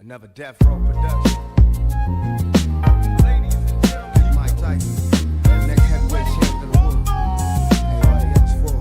Another Death Row production. Ladies and gentlemen, Mike Tyson, the next heavyweight champion of the world. Everybody else for.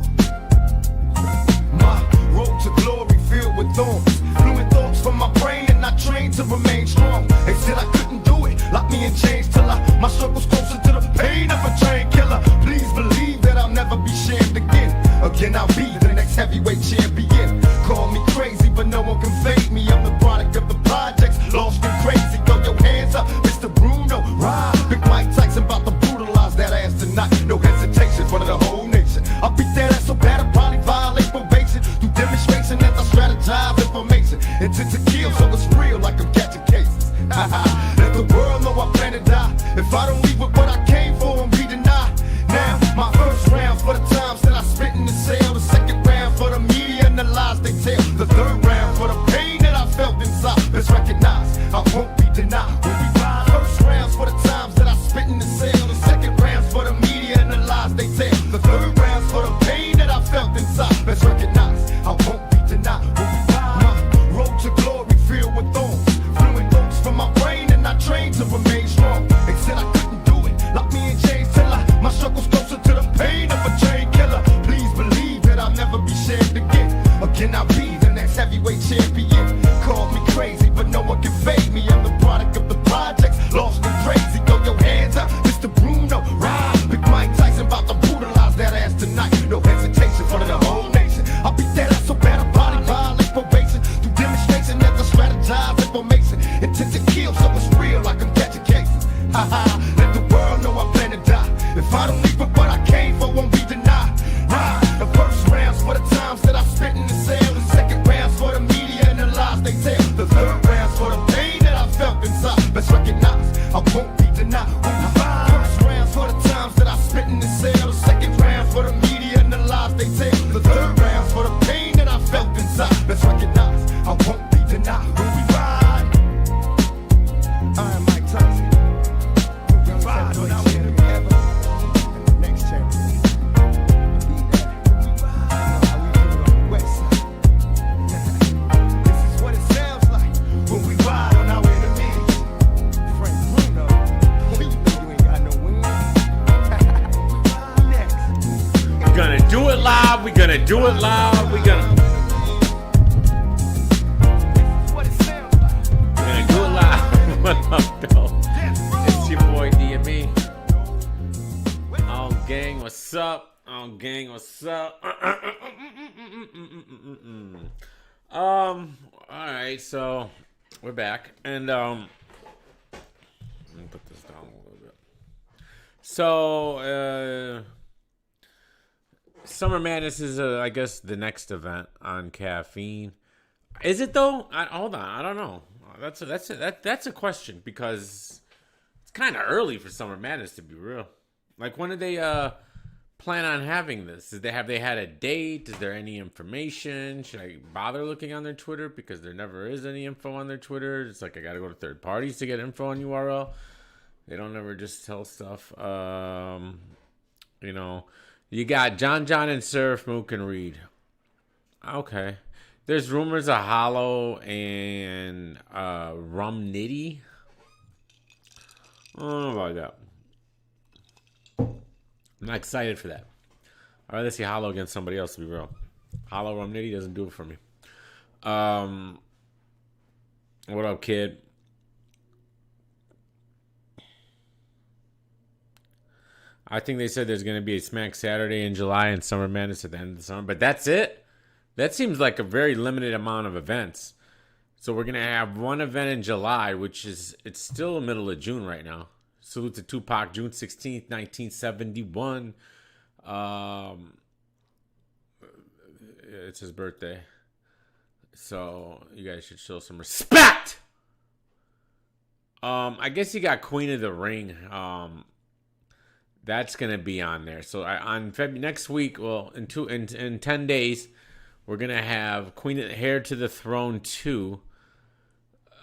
My road to glory filled with thorns. Fluent thoughts from my brain and I trained to remain strong. They said I couldn't do it, locked me in chains till my struggle's closer to the pain of a train killer. Please believe that I'll never be shamed again. Again, I'll be the next heavyweight champion. Call me crazy, but no one can fade me. I'm the product of the projects, lost and crazy. Throw your hands up, Mr. Bruno. Ride, Big Mike Tyson about to brutalize that ass tonight. No hesitation in front of the whole nation. I'll beat that ass so bad I'll probably violate probation. Through demonstration as I strategize information. Intent to kill, so it's real like I'm catching cases. Let the world know I plan to die. If I don't leave with what I came for, I'm be denied. Now, my first round for the times that I spit in the cell. The second round for the media and the lies they tell. The third round for the pain that I felt inside. Let's recognize I won't be denied. When we ride, first rounds for the times that I spit in the cell. The second rounds for the media and the lies they tell. The third rounds for the pain that I felt inside. Let's recognize I won't be denied. When we ride, my road to glory filled with thorns. Fluent thoughts from my brain and I trained to remain strong. They said I couldn't do it, locked me in chains till my struggle's closer to the pain of a train killer. Please believe that I'll never be shamed again. Again, I'll be the next heavyweight champion. Call me crazy, but no one can fade me. I'm the product of the projects, lost and crazy. Throw your hands up, Mr. Bruno. Ride, Big Mike Tyson about to brutalize that ass tonight. No hesitation in front of the whole nation. I'll beat that ass so bad I'll probably violate probation. Through demonstration as I strategize information. Intent to kill, so it's real like I'm catching cases. Let the world know I plan to die. If I don't leave with what I came for, won't be denied. Ride, the first rounds for the times that I spit in the cell. The second rounds for the media and the lies they tell. The third rounds for the pain that I felt inside. Let's recognize I won't be denied. When we ride, first rounds for the times that I spit in the cell. The second rounds for the media and the lies they tell. The third rounds for the pain that I felt inside. Let's recognize I won't be denied. When we ride, I am Mike Tyson. Do it live. We're gonna do it live. We're gonna do it live. What up, though? It's your boy DME. Oh, gang, what's up? Oh, gang, what's up? All right, so we're back, and let me put this down a little bit. So, Summer Madness is, I guess, the next event on Caffeine. Is it though? Hold on, I don't know. That's a question because it's kind of early for Summer Madness to be real. Like, when did they plan on having this? Have they had a date? Is there any information? Should I bother looking on their Twitter because there never is any info on their Twitter? It's like I got to go to third parties to get info on URL. They don't ever just tell stuff. You got John and Surf, Mook, and Reed. Okay. There's rumors of Hollow and Rum Nitty. I don't know about that. I'm not excited for that. I'd rather see Hollow against somebody else, to be real. Hollow Rum Nitty doesn't do it for me. What up, kid? I think they said there's going to be a Smack Saturday in July and Summer Madness at the end of the summer. But that's it? That seems like a very limited amount of events. So we're going to have one event in July, it's still the middle of June right now. Salute to Tupac, June 16th, 1971. It's his birthday. So you guys should show some respect. I guess you got Queen of the Ring. That's gonna be on there. So on next week, well, in 10 days, we're gonna have Queen of Hair to the Throne 2.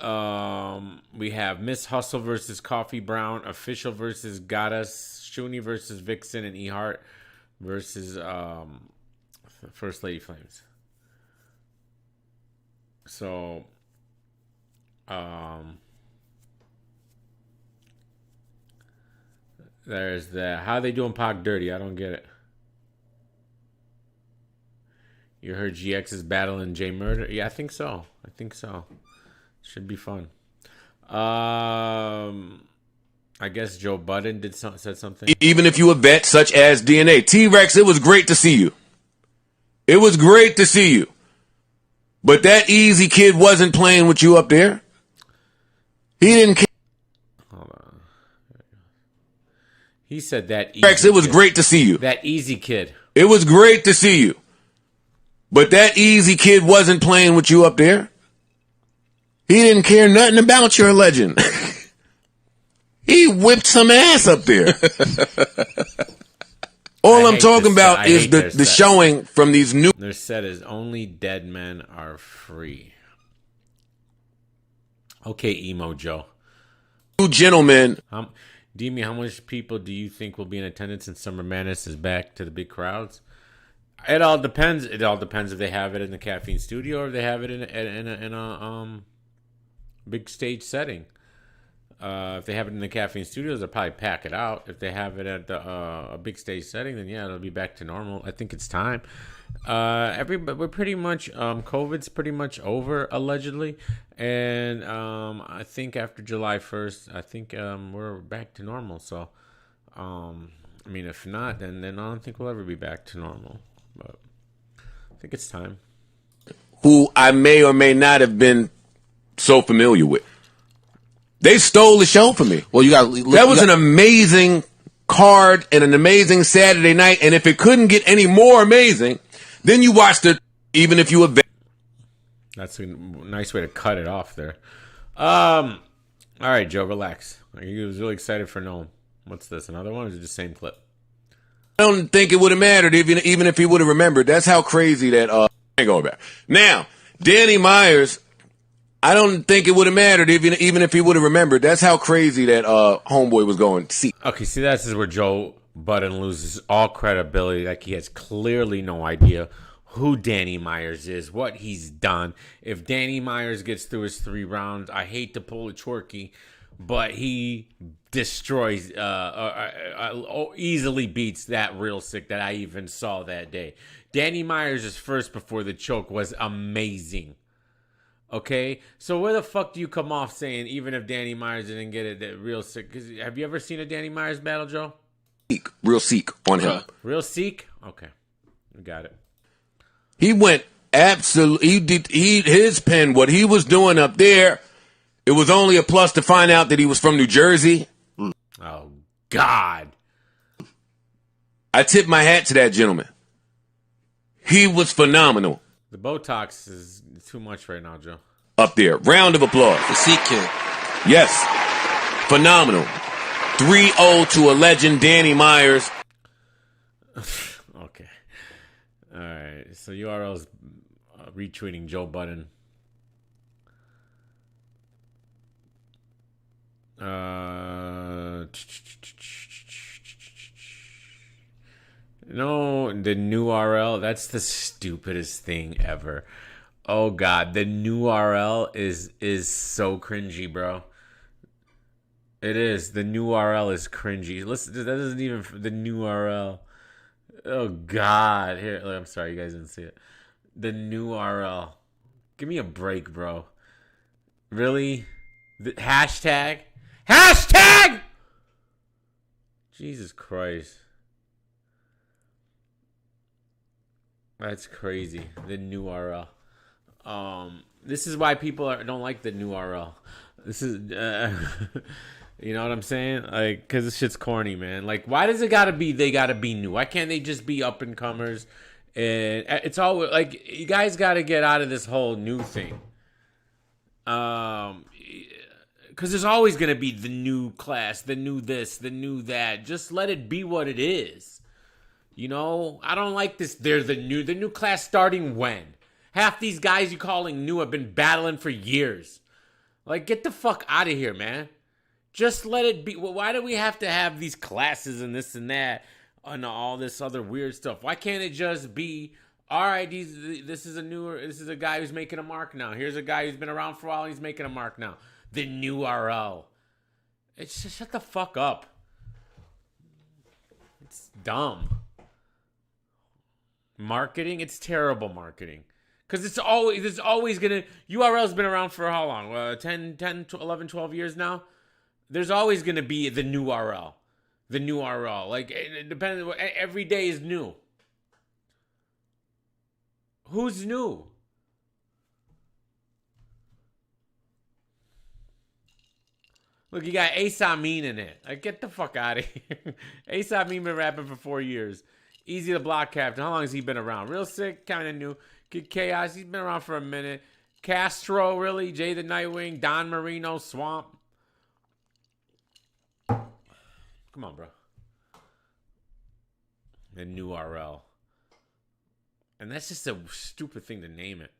We have Miss Hustle versus Coffee Brown, Official versus Goddess, Shuni versus Vixen, and E-Heart versus First Lady Flames. So There's the how they doing Pac dirty. I don't get it. You heard GX is battling Jay Murder? Yeah, I think so. Should be fun. I guess Joe Budden said something. Even if you a vet such as DNA. T-Rex, it was great to see you. It was great to see you. But that easy kid wasn't playing with you up there. He didn't care. Hold on. He said that easy T-Rex, it was kid. great to see you. That easy kid. It was great to see you. But that easy kid wasn't playing with you up there. He didn't care nothing about your legend. He whipped some ass up there. All I'm talking about is the showing from these new... Their set is only dead men are free. Okay, Emo Joe. Gentlemen. Demi, how much people do you think will be in attendance in Summer Madness is back to the big crowds? It all depends. It all depends if they have it in the Caffeine Studio or if they have it in a big stage setting. If they have it in the Caffeine Studios, they'll probably pack it out. If they have it at a big stage setting, then yeah, it'll be back to normal. I think it's time. We're pretty much COVID's pretty much over allegedly, and I think after July 1st, I think we're back to normal. So, I mean, if not, then I don't think we'll ever be back to normal. But I think it's time. Who I may or may not have been so familiar with. They stole the show from me. Well, that was an amazing card and an amazing Saturday night. And if it couldn't get any more amazing, then you watched it, even if you were. That's a nice way to cut it off there. All right, Joe, relax. He was really excited for Noam. What's this? Another one? Or is it the same clip? I don't think it would have mattered even if he would have remembered. That's how crazy that ain't going back. Now, Danny Myers. I don't think it would have mattered even if he would have remembered. That's how crazy that homeboy was going. Okay, see, this is where Joe Budden loses all credibility. Like, he has clearly no idea who Danny Myers is, what he's done. If Danny Myers gets through his 3 rounds, I hate to pull a Chorky, but he destroys, easily beats that Real Sick that I even saw that day. Danny Myers' first before the choke was amazing. Okay, so where the fuck do you come off saying even if Danny Myers didn't get it, that Real Sick? Cause have you ever seen a Danny Myers battle, Joe? Real Seek on him. Real Seek? Okay, we got it. He went absolutely. His pen. What he was doing up there, it was only a plus to find out that he was from New Jersey. Oh God! I tip my hat to that gentleman. He was phenomenal. The Botox is too much right now, Joe. Up there. Round of applause. The Seek Kid. Yes. Phenomenal. 3-0 to a legend, Danny Myers. Okay. All right. So URL's retweeting Joe Budden. No, the new URL, that's the stupidest thing ever. Oh God, the new URL is so cringy, bro. It is. The new URL is cringy. Listen, that isn't even the new URL. Oh God. Here, I'm sorry, you guys didn't see it. The new URL. Give me a break, bro. Really? The hashtag? Hashtag! Jesus Christ. That's crazy. The new URL. This is why people don't like the new URL. This is, you know what I'm saying? Like, cause this shit's corny, man. Like, why does it gotta be? They gotta be new. Why can't they just be up and comers? And it's all like, you guys gotta get out of this whole new thing. Cause there's always gonna be the new class, the new this, the new that. Just let it be what it is. You know, I don't like this. They're the new class starting when? Half these guys you calling new have been battling for years. Like, get the fuck out of here, man. Just let it be. Well, why do we have to have these classes and this and that and all this other weird stuff? Why can't it just be all right, this is a guy who's making a mark now. Here's a guy who's been around for a while. He's making a mark now. The new RL. It's just shut the fuck up. It's dumb. Marketing, it's terrible marketing. Because it's always going to... URL's been around for how long? 10, 11, 12 years now? There's always going to be the new RL. The new RL. Like, it depends. Every day is new. Who's new? Look, you got Ace Amin in it. Like, get the fuck out of here. Ace Amin been rapping for 4 years. Easy to Block Captain. How long has he been around? Real Sick, kind of new. Kid Chaos, he's been around for a minute. Castro, really? Jay the Nightwing, Don Marino, Swamp. Come on, bro. The new RL. And that's just a stupid thing to name it.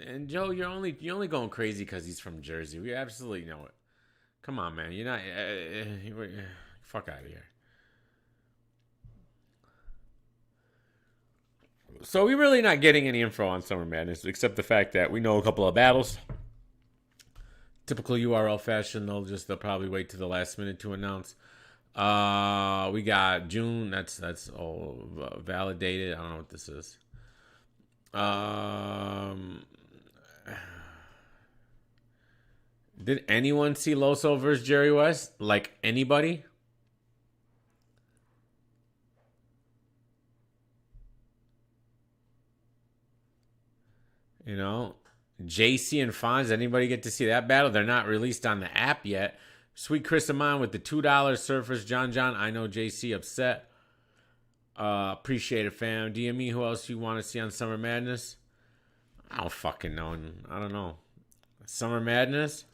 And Joe, you're only going crazy because he's from Jersey. We absolutely know it. Come on, man. You're not... fuck out of here. So we're really not getting any info on Summer Madness, except the fact that we know a couple of battles. Typical URL fashion, they'll probably wait to the last minute to announce. We got June. That's all validated. I don't know what this is. Did anyone see Loso versus Jerry West? Like anybody? You know, JC and Fonz, anybody get to see that battle? They're not released on the app yet. Sweet Chris Amon with the $2 Surfers. John, I know JC upset. Appreciate it, fam. DME, who else you want to see on Summer Madness? I don't fucking know. I don't know. Summer Madness?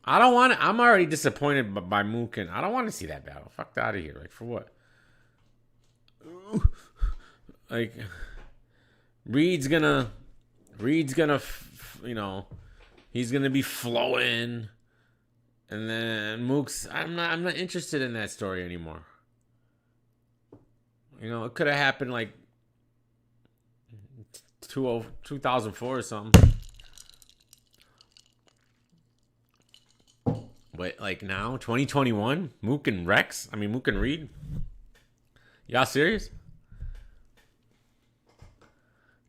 I don't want to. I'm already disappointed by Mookin. I don't want to see that battle. Fuck out of here. Like, for what? Like, Reed's gonna, you know, he's gonna be flowing, and then Mook's. I'm not interested in that story anymore. You know, it could have happened like 2004 or something. But like now, 2021, Mook and Rex. I mean, Mook and Reed. Y'all serious?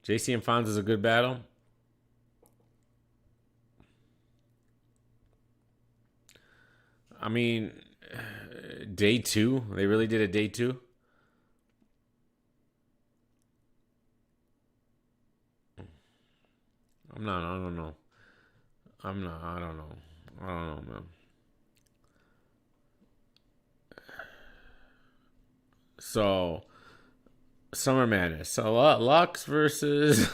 JC and Fonz is a good battle. I mean, day 2. They really did a day 2. I don't know. I don't know, man. So, Summer Madness. So, Lux versus...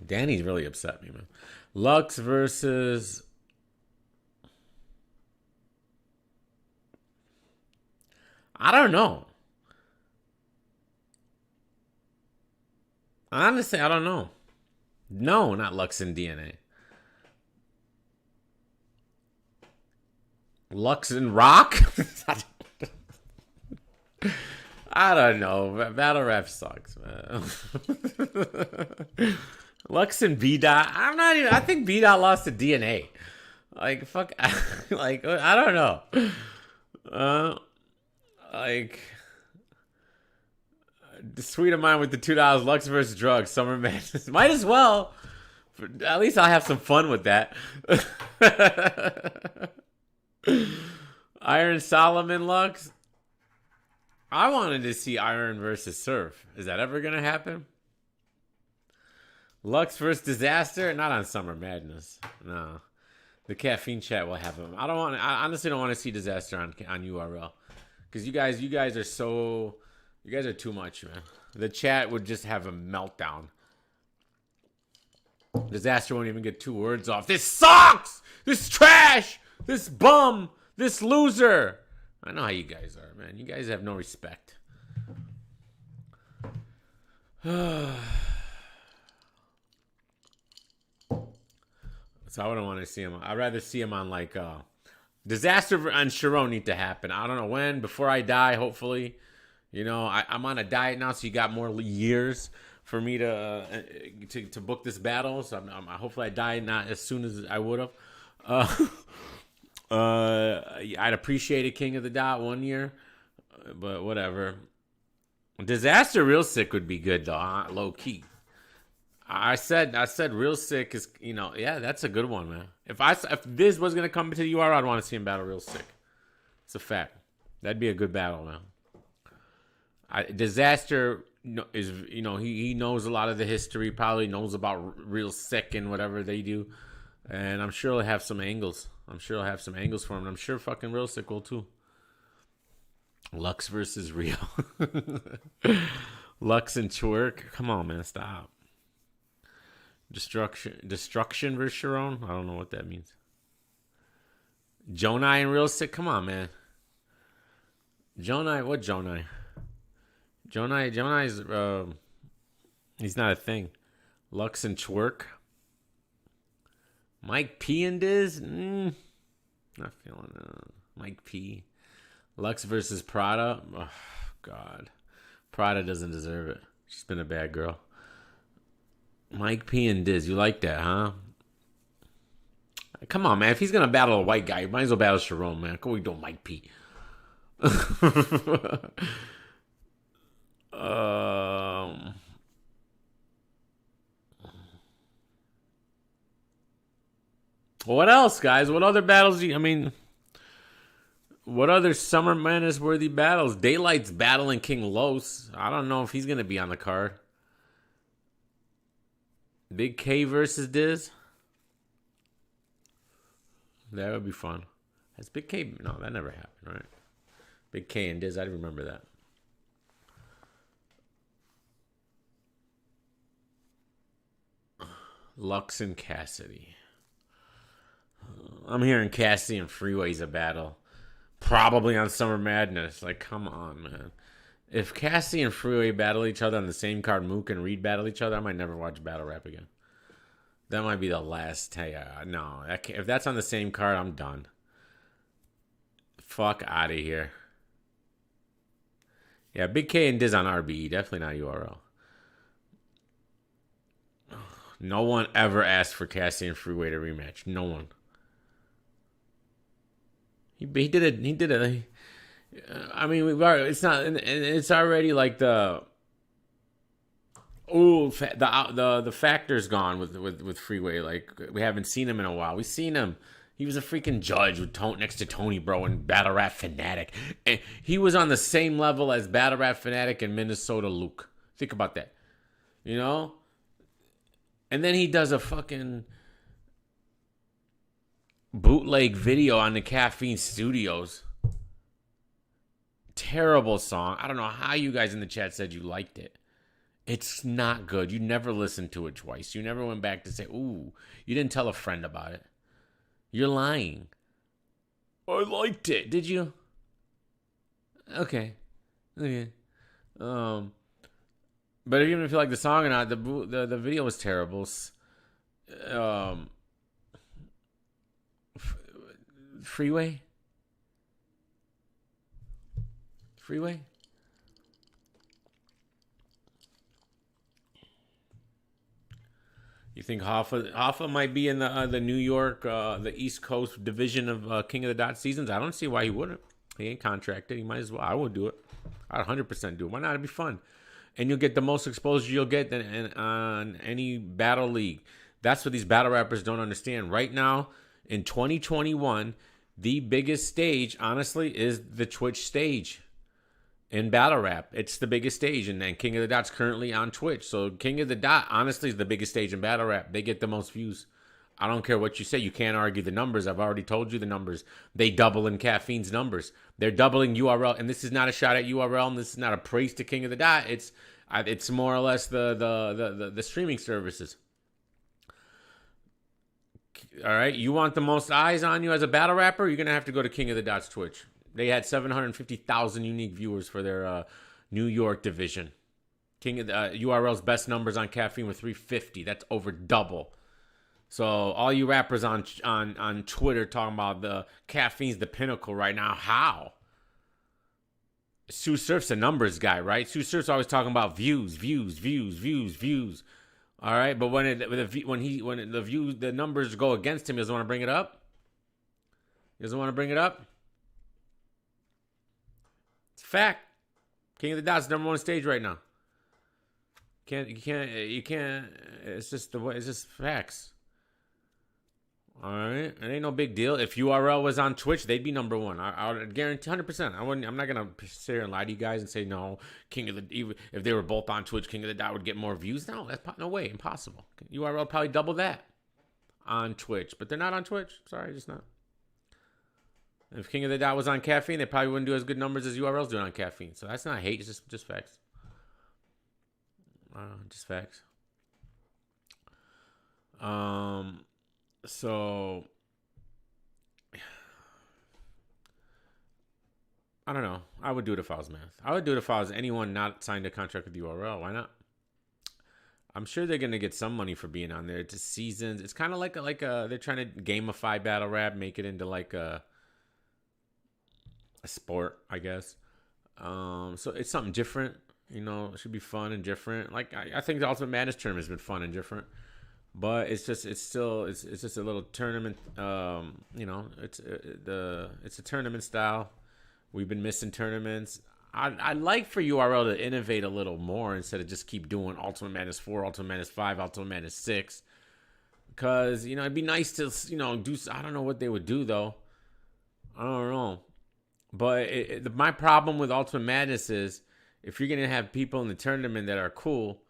Danny's really upset me, man. Lux versus... I don't know. Honestly, I don't know. No, not Lux and DNA. Lux and Rock? I don't know. Battle rap sucks, man. Lux and B-Dot. I think B-Dot lost to DNA. Like, fuck. Like, I don't know. Like, the Sweet of Mine with the $2. Lux versus Drugs. Summer Madness. Might as well. At least I'll have some fun with that. Iron Solomon Lux. I wanted to see Iron versus Surf. Is that ever going to happen? Lux versus Disaster? Not on Summer Madness. No. The Caffeine Chat will have him. I honestly don't want to see Disaster on URL. Because you guys are so... You guys are too much, man. The chat would just have a meltdown. Disaster won't even get 2 words off. This sucks! This trash! This bum! This loser! I know how you guys are, man. You guys have no respect. So I wouldn't want to see him. I'd rather see him on like Disaster and Sharon need to happen. I don't know when. Before I die, hopefully. You know, I'm on a diet now, so you got more years for me to book this battle. So hopefully I die not as soon as I would have. I'd appreciate a King of the Dot 1 year, but whatever. Disaster Real Sick would be good though, low key. I said Real Sick is, you know, yeah, that's a good one, man. If this was gonna come to the URL, I'd want to see him battle Real Sick. It's a fact. That'd be a good battle, man. Disaster is, you know, he knows a lot of the history, probably knows about Real Sick and whatever they do, and I'm sure he'll have some angles. I'm sure he'll have some angles for him. And I'm sure fucking Real Sick will too. Lux versus Rio. Lux and Twerk. Come on, man, stop. Destruction versus Sharon. I don't know what that means. Jonai and Real Sick. Come on, man. Jonai, what Jonai? Jonai's he's not a thing. Lux and Twerk. Mike P and Diz. Not feeling Mike P. Lux versus Prada. Oh, God. Prada doesn't deserve it. She's been a bad girl. Mike P and Diz. You like that, huh? Come on, man. If he's going to battle a white guy, you might as well battle Sharon, man. Come on, we do Mike P. What else, guys? What other battles what other Summer Madness worthy battles? Daylight's battling King Los. I don't know if he's going to be on the card. Big K versus Diz. That would be fun. Has Big K... No, that never happened, right? Big K and Diz, I remember that. Lux and Cassidy. I'm hearing Cassidy and Freeway's a battle. Probably on Summer Madness. Like, come on, man. If Cassidy and Freeway battle each other on the same card, Mook and Reed battle each other, I might never watch battle rap again. That might be the last. No, if that's on the same card, I'm done. Fuck out of here. Yeah, Big K and Diz on RBE. Definitely not URL. No one ever asked for Cassidy and Freeway to rematch. No one. He did it. He did it. I mean, it's not. It's already like the factor's gone with Freeway. Like, we haven't seen him in a while. We've seen him. He was a freaking judge with next to Tony Bro and Battle Rap Fanatic. And he was on the same level as Battle Rap Fanatic and Minnesota Luke. Think about that. You know? And then he does a fucking bootleg video on the Caffeine Studios. Terrible song. I don't know how you guys in the chat said you liked it. It's not good. You never listened to it twice. You never went back to say, ooh, you didn't tell a friend about it. You're lying. I liked it. Did you? Okay. But even if you like the song or not, the video was terrible. Freeway? You think Hoffa might be in the New York, the East Coast division of King of the Dot seasons? I don't see why he wouldn't. He ain't contracted. He might as well. I would do it. I'd 100% do it. Why not? It'd be fun. And you'll get the most exposure you'll get on any battle league. That's what these battle rappers don't understand. Right now, in 2021, the biggest stage, honestly, is the Twitch stage in battle rap. It's the biggest stage, and then King of the Dot's currently on Twitch. So King of the Dot, honestly, is the biggest stage in battle rap. They get the most views. I don't care what you say. You can't argue the numbers. I've already told you the numbers. They double in Caffeine's numbers. They're doubling URL, and this is not a shot at URL, and this is not a praise to King of the Dot. It's more or less the streaming services. All right, you want the most eyes on you as a battle rapper? You're gonna have to go to King of the Dot's Twitch. They had 750,000 unique viewers for their New York division. King of the URL's best numbers on Caffeine were 350. That's over double. So all you rappers on Twitter talking about the caffeine's the pinnacle right now. How? Sue Surf's a numbers guy, right? Sue Surf's always talking about views. All right, but when the numbers go against him, he doesn't want to bring it up. It's a fact. King of the Dot's number one stage right now. You can't. It's just the way. It's just facts. All right, it ain't no big deal. If URL was on Twitch, they'd be number one. I would guarantee 100%. I'm not gonna sit here and lie to you guys and say no. If they were both on Twitch, King of the Dot would get more views. No way, impossible. URL probably double that on Twitch, but they're not on Twitch. Sorry, just not. If King of the Dot was on Caffeine, they probably wouldn't do as good numbers as URL's doing on Caffeine. So that's not hate. It's just facts. Just facts. So I don't know. I would do it if I was Math. I would do it if I was anyone not signed a contract with URL. Why not? I'm sure they're gonna get some money for being on there. It's seasons. It's kind of like a they're trying to gamify battle rap, make it into like a sport, I guess. So it's something different. You know, it should be fun and different. Like I think the Ultimate Madness tournament has been fun and different. But it's just a little tournament. You know, it's a tournament style. We've been missing tournaments. I'd like for URL to innovate a little more instead of just keep doing Ultimate Madness 4, Ultimate Madness 5, Ultimate Madness 6. Because, you know, it'd be nice to, you know, do. I don't know what they would do though. I don't know. But my problem with Ultimate Madness is if you're gonna have people in the tournament that are cool.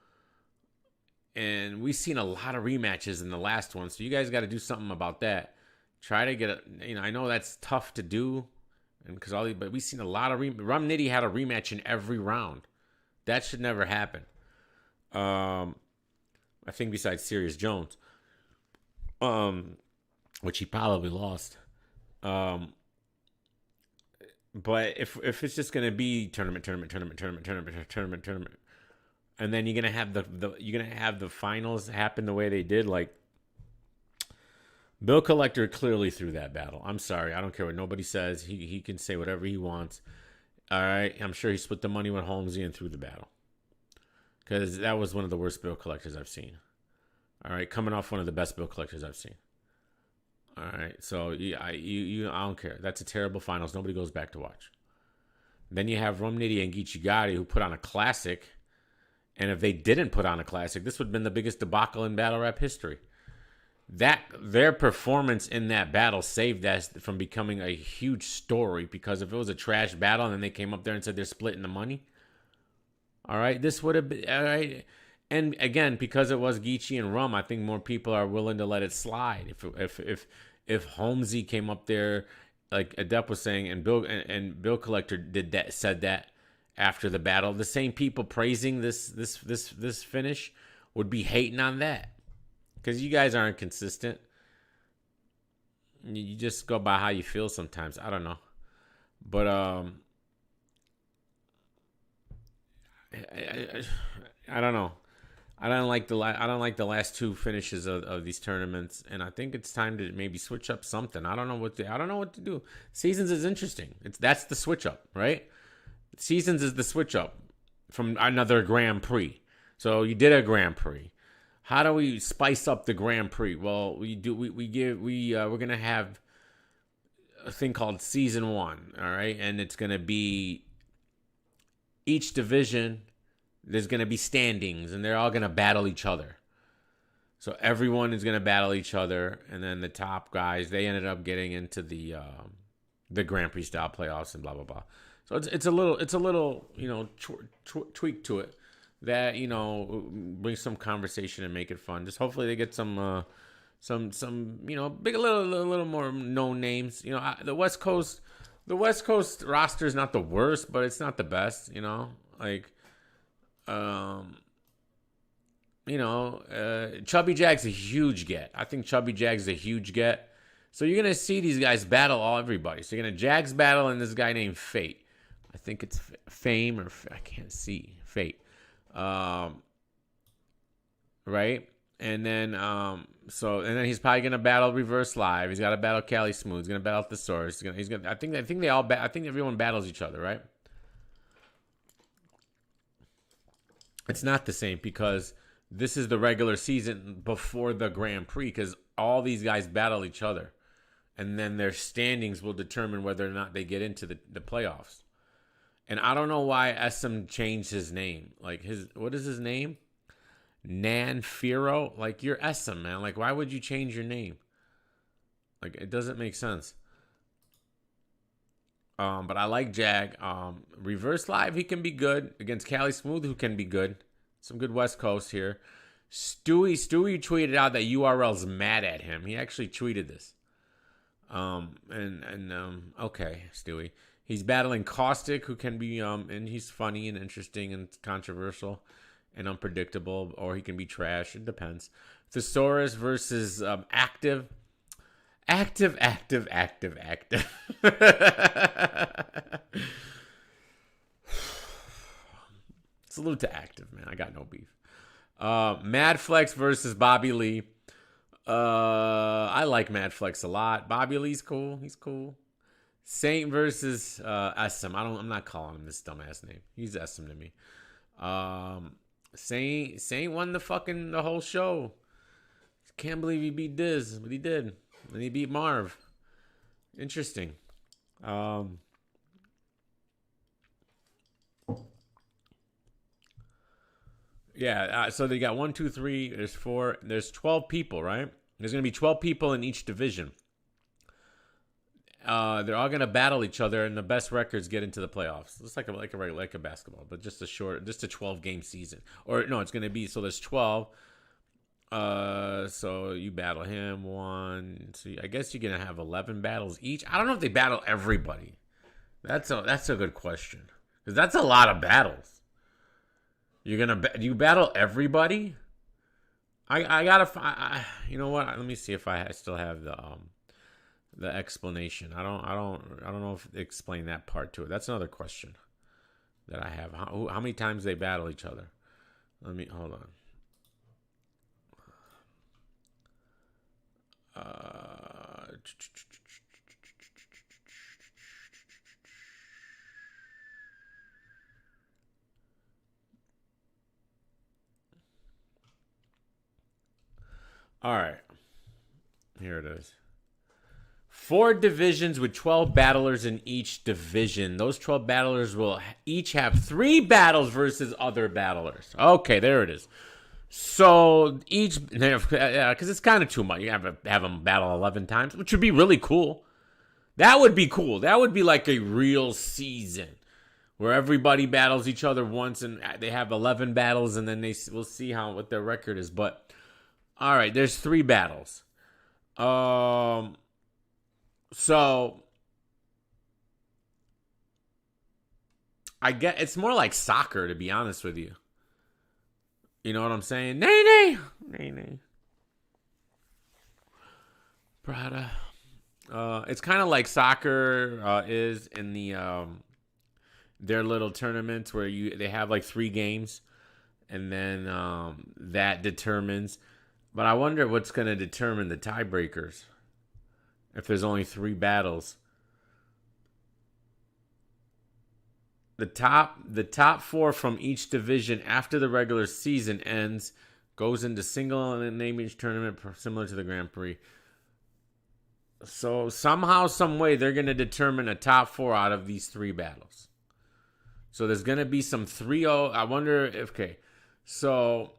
And we've seen a lot of rematches in the last one. So you guys got to do something about that. Try to get I know that's tough to do. But we've seen a lot of Rum Nitty had a rematch in every round. That should never happen. I think besides Sirius Jones. Which he probably lost. But if it's just going to be tournament. And then you're gonna have the finals happen the way they did. Like Bill Collector clearly threw that battle. I'm sorry, I don't care what nobody says. He can say whatever he wants. All right, I'm sure he split the money with Holmesy and threw the battle because that was one of the worst Bill Collectors I've seen. All right, coming off one of the best Bill Collectors I've seen. All right, so I don't care. That's a terrible finals. Nobody goes back to watch. Then you have Rum Nitty and Geechee Gotti who put on a classic. And if they didn't put on a classic, this would have been the biggest debacle in battle rap history. Their performance in that battle saved that from becoming a huge story, because if it was a trash battle and then they came up there and said they're splitting the money, all right, this would have been all right. And again, because it was Geechee and Rum, I think more people are willing to let it slide. If Holmesy came up there, like Adept was saying, and Bill Collector said that. After the battle, the same people praising this finish would be hating on that because you guys aren't consistent. You just go by how you feel sometimes. I don't know, but I don't know. I don't like the last two finishes of these tournaments, and I think it's time to maybe switch up something. I don't know what to do. Seasons is interesting. That's the switch up, right? Seasons is the switch up from another Grand Prix. So you did a Grand Prix. How do we spice up the Grand Prix? Well, we're gonna have a thing called Season 1, all right, and it's gonna be each division. There's gonna be standings, and they're all gonna battle each other. So everyone is gonna battle each other, and then the top guys, they ended up getting into the Grand Prix style playoffs and blah blah blah. So it's a little you know tweak to it that you know brings some conversation and make it fun. Just hopefully they get some you know big a little more known names. You know the West Coast roster is not the worst, but it's not the best. You know like you know Chubby Jag's a huge get. I think Chubby Jag's a huge get. So you're gonna see these guys battle everybody. So you're gonna Jags battle and this guy named Fate. I think it's Fame or I can't see Fate. Right? And then he's probably gonna battle Reverse Live. He's got to battle Cali Smooth. He's gonna battle Thesaurus. He's gonna. I think they all. I think everyone battles each other, right? It's not the same because this is the regular season before the Grand Prix because all these guys battle each other, and then their standings will determine whether or not they get into the playoffs. And I don't know why SM changed his name. Like what is his name? Nan Firo, like you're SM, man. Like why would you change your name? Like it doesn't make sense. But I like Jag. Reverse Live, he can be good against Cali Smooth, who can be good. Some good West Coast here. Stewie tweeted out that URL's mad at him. He actually tweeted this. Okay, Stewie. He's battling Caustic, who can be and he's funny and interesting and controversial and unpredictable, or he can be trash. It depends. Thesaurus versus Active. Active. It's a little too active, man. I got no beef. Mad Flex versus Bobby Lee. I like Mad Flex a lot. Bobby Lee's cool. He's cool. Saint versus SM. I'm not calling him this dumbass name. He's SM to me. Saint won the whole show. Can't believe he beat Diz, but he did. And he beat Marv. Interesting. So they got 1, 2, 3. There's 4. There's 12 people, right? There's going to be 12 people in each division. They're all going to battle each other, and the best records get into the playoffs. It's like a basketball, but just a 12-game season. Or no, it's going to be so there's 12. So you battle him 1. So I guess you're going to have 11 battles each. I don't know if they battle everybody. That's a good question because that's a lot of battles. You battle everybody? I gotta. You know what? Let me see if I still have the explanation. I don't know if they explain that part to it. That's another question that I have. How many times they battle each other? Let me hold on. All right. Here it is. 4 divisions with 12 battlers in each division. Those 12 battlers will each have 3 battles versus other battlers. Okay, there it is. So each, because it's kind of too much. You have them battle 11 times, which would be really cool. That would be cool. That would be like a real season where everybody battles each other once and they have 11 battles and then we'll see what their record is. But all right, there's 3 battles. So I get it's more like soccer, to be honest with you. You know what I'm saying? Nay. Prada. It's kind of like soccer is in the their little tournaments where they have like 3 games, and then that determines. But I wonder what's going to determine the tiebreakers if there's only 3 battles. The top 4 from each division after the regular season ends goes into single elimination tournament similar to the Grand Prix. So somehow, some way, they're going to determine a top 4 out of these 3 battles. So there's going to be some 3-0. I wonder if, okay, so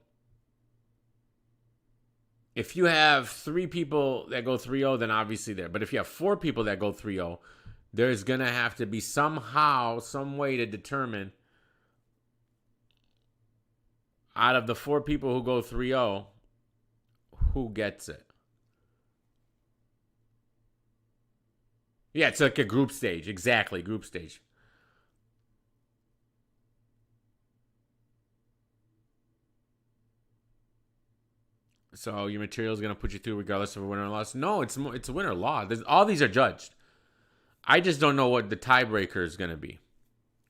if you have 3 people that go 3-0, then obviously there. But if you have 4 people that go 3-0, there's going to have to be somehow, some way to determine out of the 4 people who go 3-0, who gets it. Yeah, it's like a group stage. Exactly, group stage. So your material is going to put you through regardless of a winner or loss. No, it's a win or loss. All these are judged. I just don't know what the tiebreaker is going to be.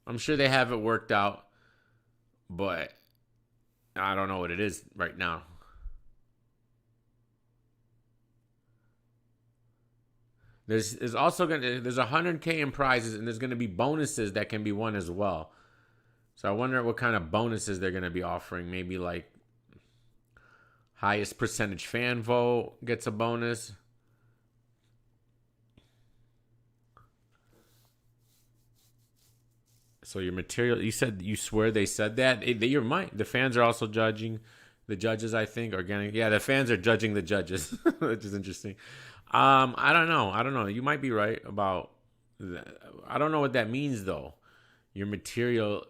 I'm sure they have it worked out, but I don't know what it is right now. There's also there's 100K in prizes, and there's gonna be bonuses that can be won as well. So I wonder what kind of bonuses they're gonna be offering. Maybe like highest percentage fan vote gets a bonus. So your material, you swear they said that? You're right. The fans are also judging. The judges, I think, are getting. Yeah, the fans are judging the judges, which is interesting. I don't know. You might be right about that. I don't know what that means, though. Your material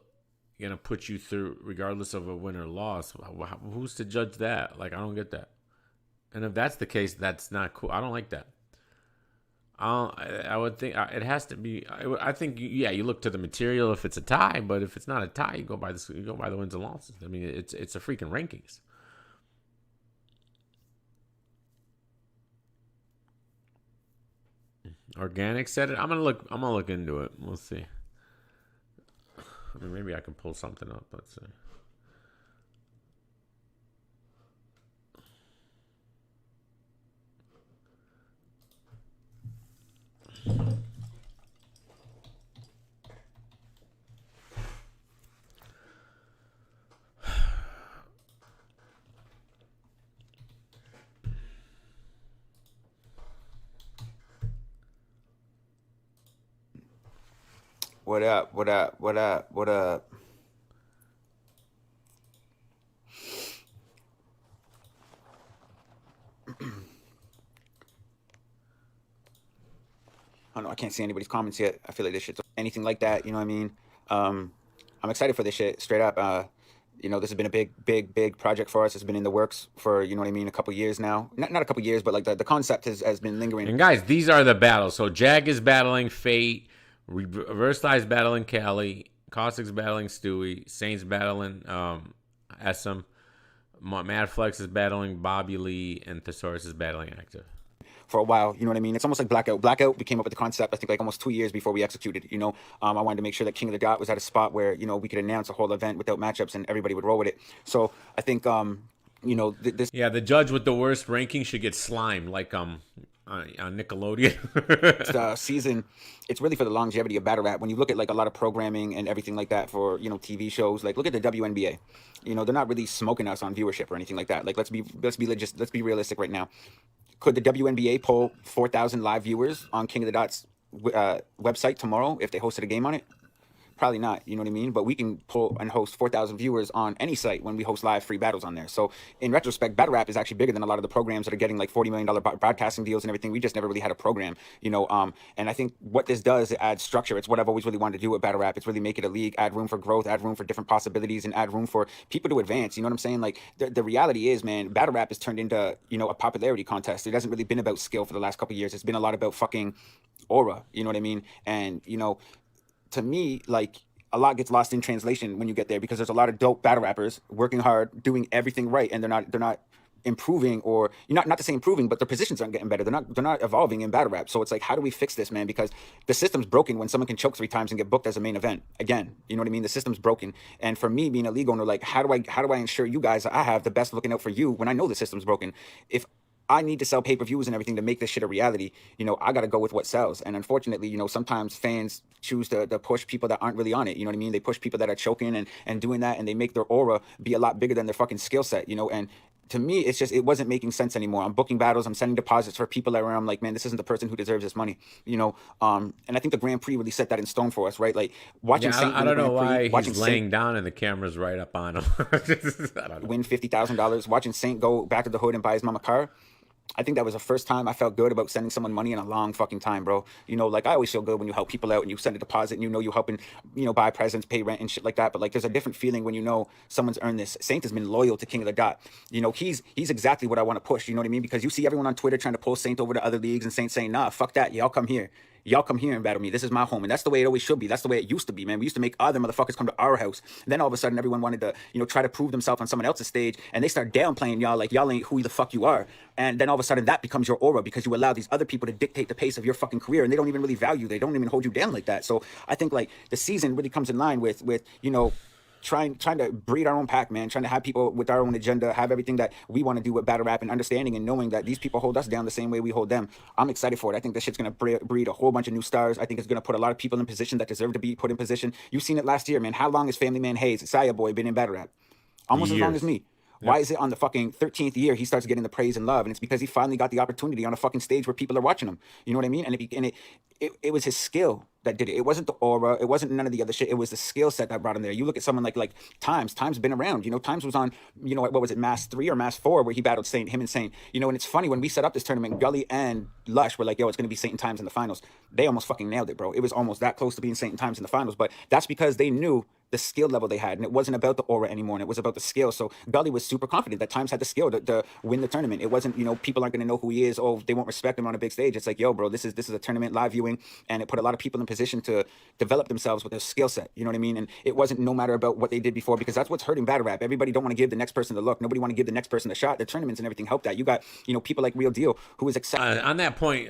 going to put you through regardless of a win or loss. Who's to judge that? Like, I don't get that. And if that's the case, that's not cool. I don't like that. I would think it has to be. I think you look to the material if it's a tie, but if it's not a tie, you go by the wins and losses. I mean, it's a freaking rankings. Organic said it. I'm gonna look into it. We'll see. I mean, maybe I can pull something up. Let's see. What up? What up? What up? What up? I don't know. I can't see anybody's comments yet. I feel like this shit's anything like that. You know what I mean? I'm excited for this shit. Straight up. This has been a big project for us. It's been in the works for, you know what I mean, a couple years now. Not a couple years, but like the concept has been lingering. And guys, these are the battles. So Jag is battling Fate. Reverse is battling Cali. Caustic's battling Stewie. Saint's battling SM. Mad Flex is battling Bobby Lee. And Thesaurus is battling Active. For a while, you know what I mean? It's almost like Blackout. Blackout became up with the concept, I think, like almost 2 years before we executed, I wanted to make sure that King of the Dot was at a spot where, we could announce a whole event without matchups and everybody would roll with it. So I think, this... Yeah, the judge with the worst ranking should get slimed, like on Nickelodeon. Season, it's really for the longevity of battle rap. When you look at like a lot of programming and everything like that for, TV shows, like look at the WNBA. They're not really smoking us on viewership or anything like that. Like let's be realistic right now. Could the WNBA pull 4,000 live viewers on King of the Dot's website tomorrow if they hosted a game on it? Probably not, you know what I mean? But we can pull and host 4,000 viewers on any site when we host live free battles on there. So in retrospect, battle rap is actually bigger than a lot of the programs that are getting like $40 million broadcasting deals and everything. We just never really had a program, and I think what this does, it adds structure. It's what I've always really wanted to do with battle rap. It's really make it a league, add room for growth, add room for different possibilities, and add room for people to advance. You know what I'm saying? Like the reality is, man, battle rap has turned into, a popularity contest. It hasn't really been about skill for the last couple of years. It's been a lot about fucking aura, you know what I mean? And, to me, like, a lot gets lost in translation when you get there because there's a lot of dope battle rappers working hard, doing everything right, and they're not improving, or not to say improving, but their positions aren't getting better. They're not evolving in battle rap. So it's like, how do we fix this, man? Because the system's broken when someone can choke 3 times and get booked as a main event again. You know what I mean? The system's broken. And for me, being a league owner, like, how do I ensure you guys I have the best looking out for you when I know the system's broken? If I need to sell pay-per-views and everything to make this shit a reality, I got to go with what sells. And unfortunately, sometimes fans choose to push people that aren't really on it. You know what I mean? They push people that are choking and doing that, and they make their aura be a lot bigger than their fucking skill set, and to me, it wasn't making sense anymore. I'm booking battles. I'm sending deposits for people where I'm like, man, this isn't the person who deserves this money, And I think the Grand Prix really set that in stone for us, right? Like watching Saint I don't know why he's laying Saint down and the camera's right up on him. win $50,000, watching Saint go back to the hood and buy his mama car. I think that was the first time I felt good about sending someone money in a long fucking time, bro. Like I always feel good when you help people out and you send a deposit and you're helping, buy presents, pay rent and shit like that. But like, there's a different feeling when someone's earned this. Saint has been loyal to King of the Dot. He's exactly what I want to push. You know what I mean? Because you see everyone on Twitter trying to pull Saint over to other leagues and Saint saying, nah, fuck that. Y'all come here. Y'all come here and battle me. This is my home. And that's the way it always should be. That's the way it used to be, man. We used to make other motherfuckers come to our house. And then all of a sudden, everyone wanted to, try to prove themselves on someone else's stage. And they start downplaying y'all like y'all ain't who the fuck you are. And then all of a sudden, that becomes your aura because you allow these other people to dictate the pace of your fucking career. And they don't even really value. They don't even hold you down like that. So I think like the season really comes in line with trying to breed our own pack, man, trying to have people with our own agenda, have everything that we want to do with battle rap, and understanding and knowing that these people hold us down the same way we hold them. I'm excited for it. I think this shit's gonna breed a whole bunch of new stars. I think it's gonna put a lot of people in position that deserve to be put in position. You've seen it last year, man. How long has Family Man Hayes, Saya Boy, been in battle rap? Almost as long Years. as me. Why is it on the fucking 13th year he starts getting the praise and love? And it's because he finally got the opportunity on a fucking stage where people are watching him. You know what I mean? And it was his skill that did it. It wasn't the aura. It wasn't none of the other shit. It was the skill set that brought him there. You look at someone like Times. Times been around. You know, Times was on, you know, what was it, Mass 3 or Mass 4 where he battled him and Saint. You know, and it's funny when we set up this tournament, Gully and Lush were like, yo, it's going to be Saint and Times in the finals. They almost fucking nailed it, bro. It was almost that close to being Saint and Times in the finals. But that's because they knew the skill level they had, and it wasn't about the aura anymore, and it was about the skill. So Gully was super confident that Times had the skill to win the tournament. It wasn't, you know, people aren't going to know who he is. Oh, they won't respect him on a big stage. It's like, yo, bro, this is a tournament, live viewing, and it put a lot of people in position to develop themselves with their skill set. You know what I mean? And it wasn't no matter about what they did before, because that's what's hurting battle rap. Everybody don't want to give the next person the look. Nobody want to give the next person a shot. The tournaments and everything help that. You got, you know, people like Real Deal who is accepting. On that point,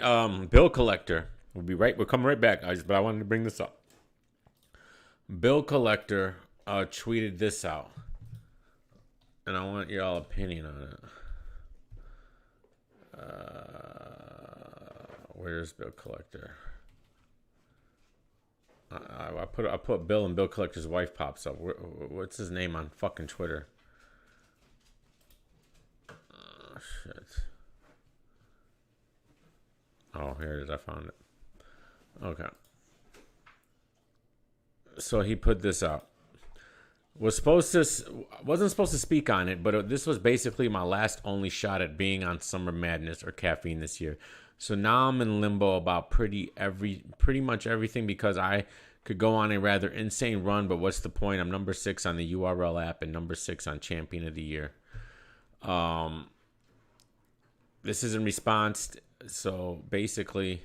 Bill Collector, we'll come right back, guys, but I wanted to bring this up. Bill Collector tweeted this out, and I want your all opinion on it. Where's Bill Collector? I put Bill, and Bill Collector's wife pops up. What's his name on fucking Twitter? Oh shit. Oh, here it is. I found it. Okay. So he put this out. Wasn't supposed to speak on it, but this was basically my last only shot at being on Summer Madness or Caffeine this year. So now I'm in limbo about pretty much everything, because I could go on a rather insane run, but what's the point? I'm number 6 on the URL app and number 6 on Champion of the Year. This is in response. So basically,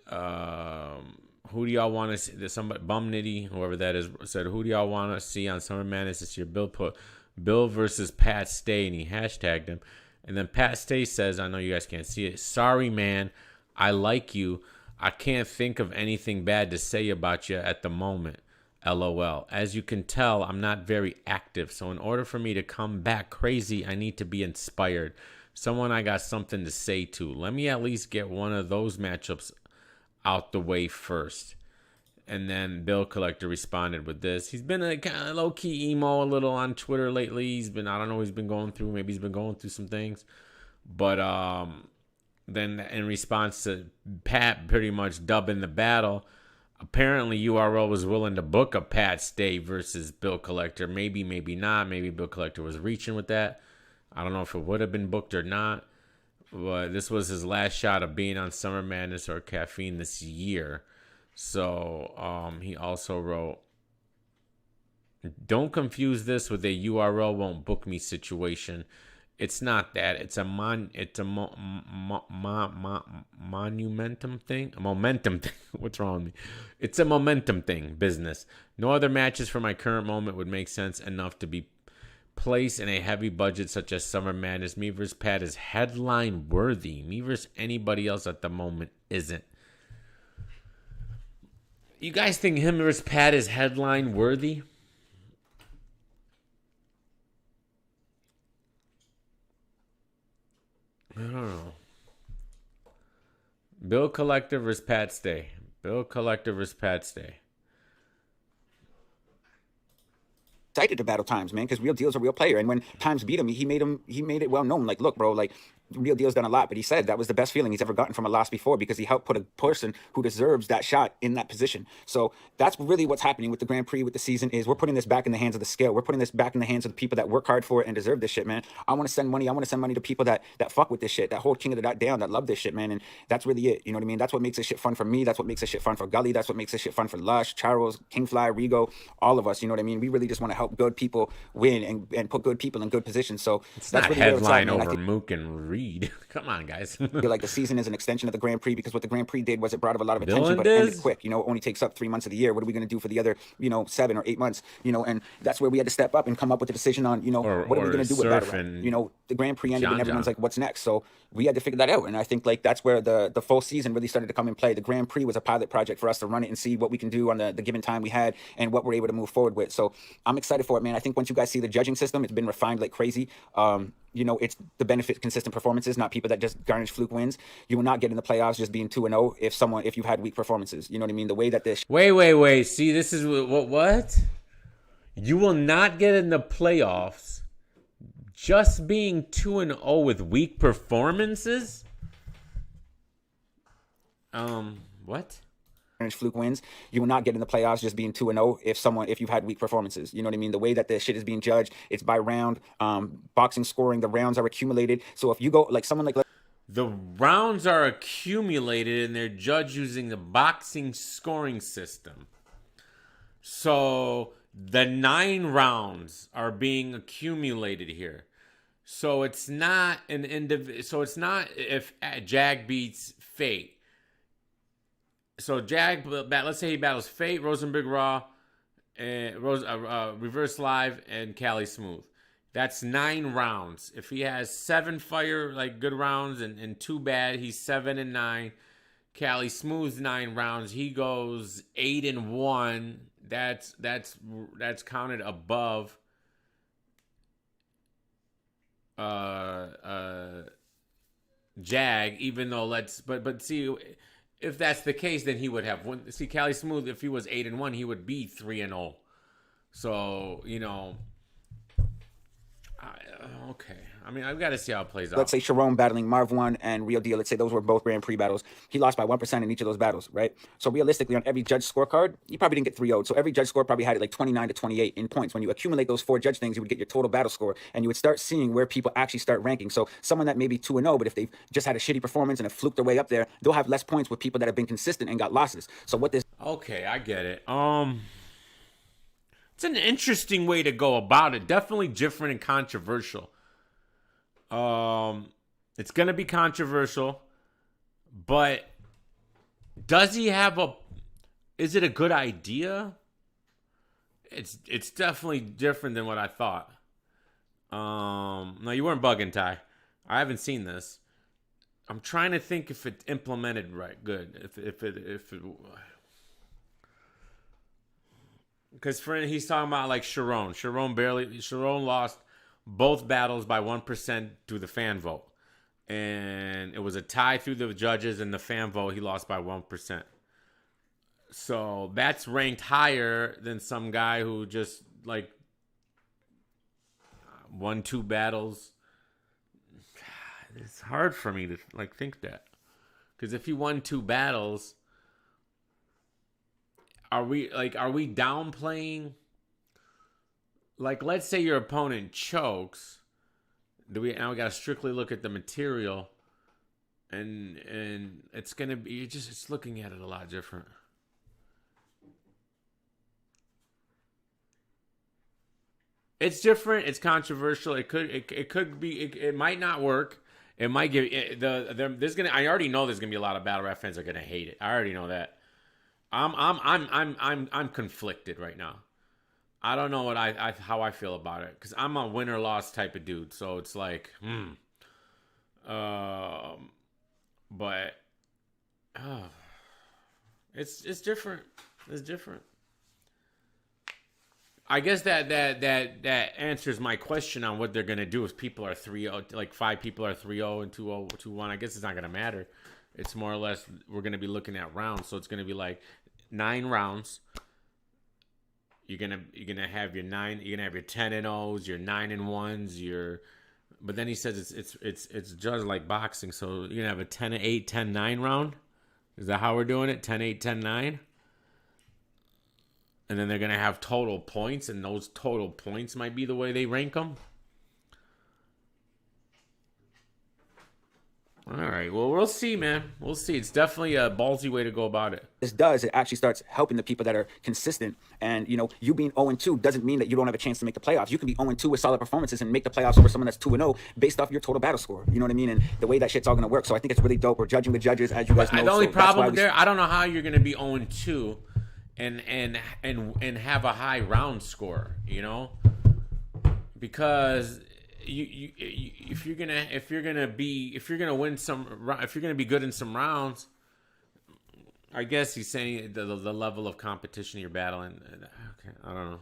who do y'all want to see? Somebody, Bum Nitty, whoever that is, said, who do y'all want to see on Summer Madness this year? Bill put Bill versus Pat Stay, and he hashtagged him. And then Pat Stay says, I know you guys can't see it, sorry, man, I like you. I can't think of anything bad to say about you at the moment. LOL. As you can tell, I'm not very active. So in order for me to come back crazy, I need to be inspired. Someone I got something to say to. Let me at least get one of those matchups out the way first. And then Bill Collector responded with this. He's been a kind of low-key emo a little on Twitter lately. I don't know what he's been going through. Maybe he's been going through some things. But then in response to Pat pretty much dubbing the battle, apparently URL was willing to book a Pat Stay versus Bill Collector. Maybe not. Maybe Bill Collector was reaching with that. I don't know if it would have been booked or not. But this was his last shot of being on Summer Madness or Caffeine this year. So he also wrote, don't confuse this with a URL won't book me situation. It's not that. It's a momentum thing. What's wrong with me? It's a momentum thing, business. No other matches for my current moment would make sense enough to be placed in a heavy budget such as Summer Madness. Me vs. Pat is headline worthy. Me vs. anybody else at the moment isn't. You guys think him versus Pat is headline worthy? I don't know. Bill Collector versus Pat Stay. Bill Collector versus Pat Stay. Excited to battle Times, man, because Real Deal's a real player. And when Times beat him, he made it well known. Like, look, bro, like, Real Deal's done a lot, but he said that was the best feeling he's ever gotten from a loss before, because he helped put a person who deserves that shot in that position. So that's really what's happening with the Grand Prix, with the season, is we're putting this back in the hands of the scale. We're putting this back in the hands of the people that work hard for it and deserve this shit, man. I want to send money. I want to send money to people that fuck with this shit, that hold King of the Dot down, that love this shit, man. And that's really it. You know what I mean? That's what makes this shit fun for me. That's what makes this shit fun for Gully. That's what makes this shit fun for Lush, Charles, Kingfly, Rigo, all of us. You know what I mean? We really just want to help good people win and put good people in good positions. So it's that's not really headline where it's at, over Mook and Reed. Come on, guys. feel like the season is an extension of the Grand Prix, because what the Grand Prix did was it brought up a lot of attention, Dylan but it ended Diz? quick. You know, it only takes up 3 months of the year. What are we going to do for the other, 7 or 8 months? And that's where we had to step up and come up with a decision on, what are we going to do with Battle Surf Rap? and The Grand Prix ended John and everyone's John. like, what's next? So we had to figure that out. And I think like that's where the full season really started to come in play. The Grand Prix was a pilot project for us to run it and see what we can do on the given time we had and what we're able to move forward with. So I'm excited for it, man. I think once you guys see the judging system, it's been refined like crazy. It's the benefit consistent performances, not people that just garnish fluke wins. You will not get in the playoffs just being 2-0 if you've had weak performances. You know what I mean? The way that this Wait. See, this is what? You will not get in the playoffs just being 2-0 with weak performances? What? fluke wins, you will not get in the playoffs just being 2-0 if you've had weak performances. You know what I mean? The way that this shit is being judged, it's by round. Boxing scoring, the rounds are accumulated. So if you go like someone like The rounds are accumulated and they're judged using the boxing scoring system. So the 9 rounds are being accumulated here. So it's not an So it's not if Jag beats Fate. So Jag, let's say he battles Fate, Rosenberg Raw, and Reverse Live, and Cali Smooth. That's 9 rounds. If he has 7 good rounds and 2 bad, he's 7-9. Cali Smooth 9 rounds. He goes 8-1. That's counted above Jag. Even though but see, if that's the case, then he would have one. See, Cali Smooth, if he was 8-1, he would be 3-0. So okay. I mean, I've got to see how it plays out. let's say Sharon battling Marv 1 and Real Deal, let's say those were both Grand Prix battles. He lost by 1% in each of those battles, right? So realistically, on every judge scorecard, he probably didn't get 3-0'd. So every judge score probably had it like 29-28 in points. When you accumulate those 4 judge things, you would get your total battle score, and you would start seeing where people actually start ranking. So someone that may be 2-0, but if they've just had a shitty performance and have fluked their way up there, they'll have less points with people that have been consistent and got losses. So what this Okay, I get it. It's an interesting way to go about it. Definitely different and controversial. It's gonna be controversial, but does he have is it a good idea? It's definitely different than what I thought. No, you weren't bugging, Ty. I haven't seen this. I'm trying to think if it's implemented right, good. If it because he's talking about like Sharon. Sharon lost both battles by 1% through the fan vote. And it was a tie through the judges, and the fan vote, he lost by 1%. So that's ranked higher than some guy who just like won 2 battles. It's hard for me to like think that. Because if he won 2 battles, are we downplaying? Like, let's say your opponent chokes. Now we gotta strictly look at the material, and it's gonna be it's looking at it a lot different. It's different. It's controversial. It could be. It might not work. It might give there's gonna. I already know there's gonna be a lot of battle rap fans that are gonna hate it. I already know that. I'm conflicted right now. I don't know what how I feel about it, because I'm a win or loss type of dude. So it's like, but it's different. It's different. I guess that answers my question on what they're gonna do if people are 3-0, like 5 people are 3-0 and 2-0, 2-1. I guess it's not gonna matter. It's more or less we're gonna be looking at rounds, so it's gonna be like 9 rounds. You're gonna have your 9. You're gonna have your 10-0s, your 9-1s, But then he says it's judged like boxing, so you're gonna have a 10-8, 10-9 round. Is that how we're doing it? 10-8, 10-9. And then they're gonna have total points, and those total points might be the way they rank them. All right. Well, we'll see, man. We'll see. It's definitely a ballsy way to go about it. This does, it actually starts helping the people that are consistent. And, you know, you being 0-2 doesn't mean that you don't have a chance to make the playoffs. You can be 0-2 with solid performances and make the playoffs over someone that's 2-0 based off your total battle score. You know what I mean? And the way that shit's all going to work. So I think it's really dope. We're judging the judges, as you guys know. The only so that's why problem there, I don't know how you're going to be 0-2 and have a high round score, you know? Because if you're gonna be good in some rounds, I guess he's saying the level of competition you're battling. Okay, I don't know.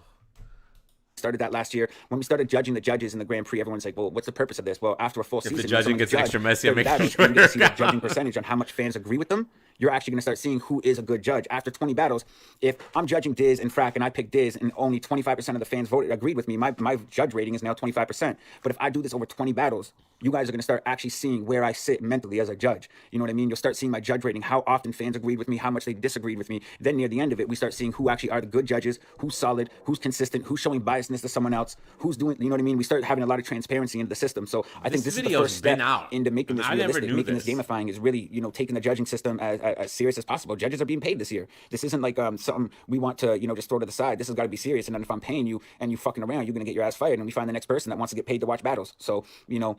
Started that last year when we started judging the judges in the Grand Prix. Everyone's like, well, what's the purpose of this? Well, after a full season, the judging gets extra messy, I'm making battles, sure. you're going to see the judging percentage on how much fans agree with them. You're actually going to start seeing who is a good judge. After 20 battles, if I'm judging Diz and Frack and I pick Diz and only 25% of the fans agreed with me, my judge rating is now 25%. But if I do this over 20 battles, you guys are going to start actually seeing where I sit mentally as a judge. You know what I mean? You'll start seeing my judge rating, how often fans agreed with me, how much they disagreed with me. Then near the end of it, we start seeing who actually are the good judges, who's solid, who's consistent, who's showing biasness to someone else, who's doing, you know what I mean? We start having a lot of transparency into the system. So I think this is the first step into making this realistic, making this gamifying, is really, you know, taking the judging system as serious as possible. Judges are being paid this year. This isn't like something we want to, you know, just throw to the side. This has got to be serious. And then if I'm paying you and you fucking around, you're going to get your ass fired. And we find the next person that wants to get paid to watch battles. So, you know,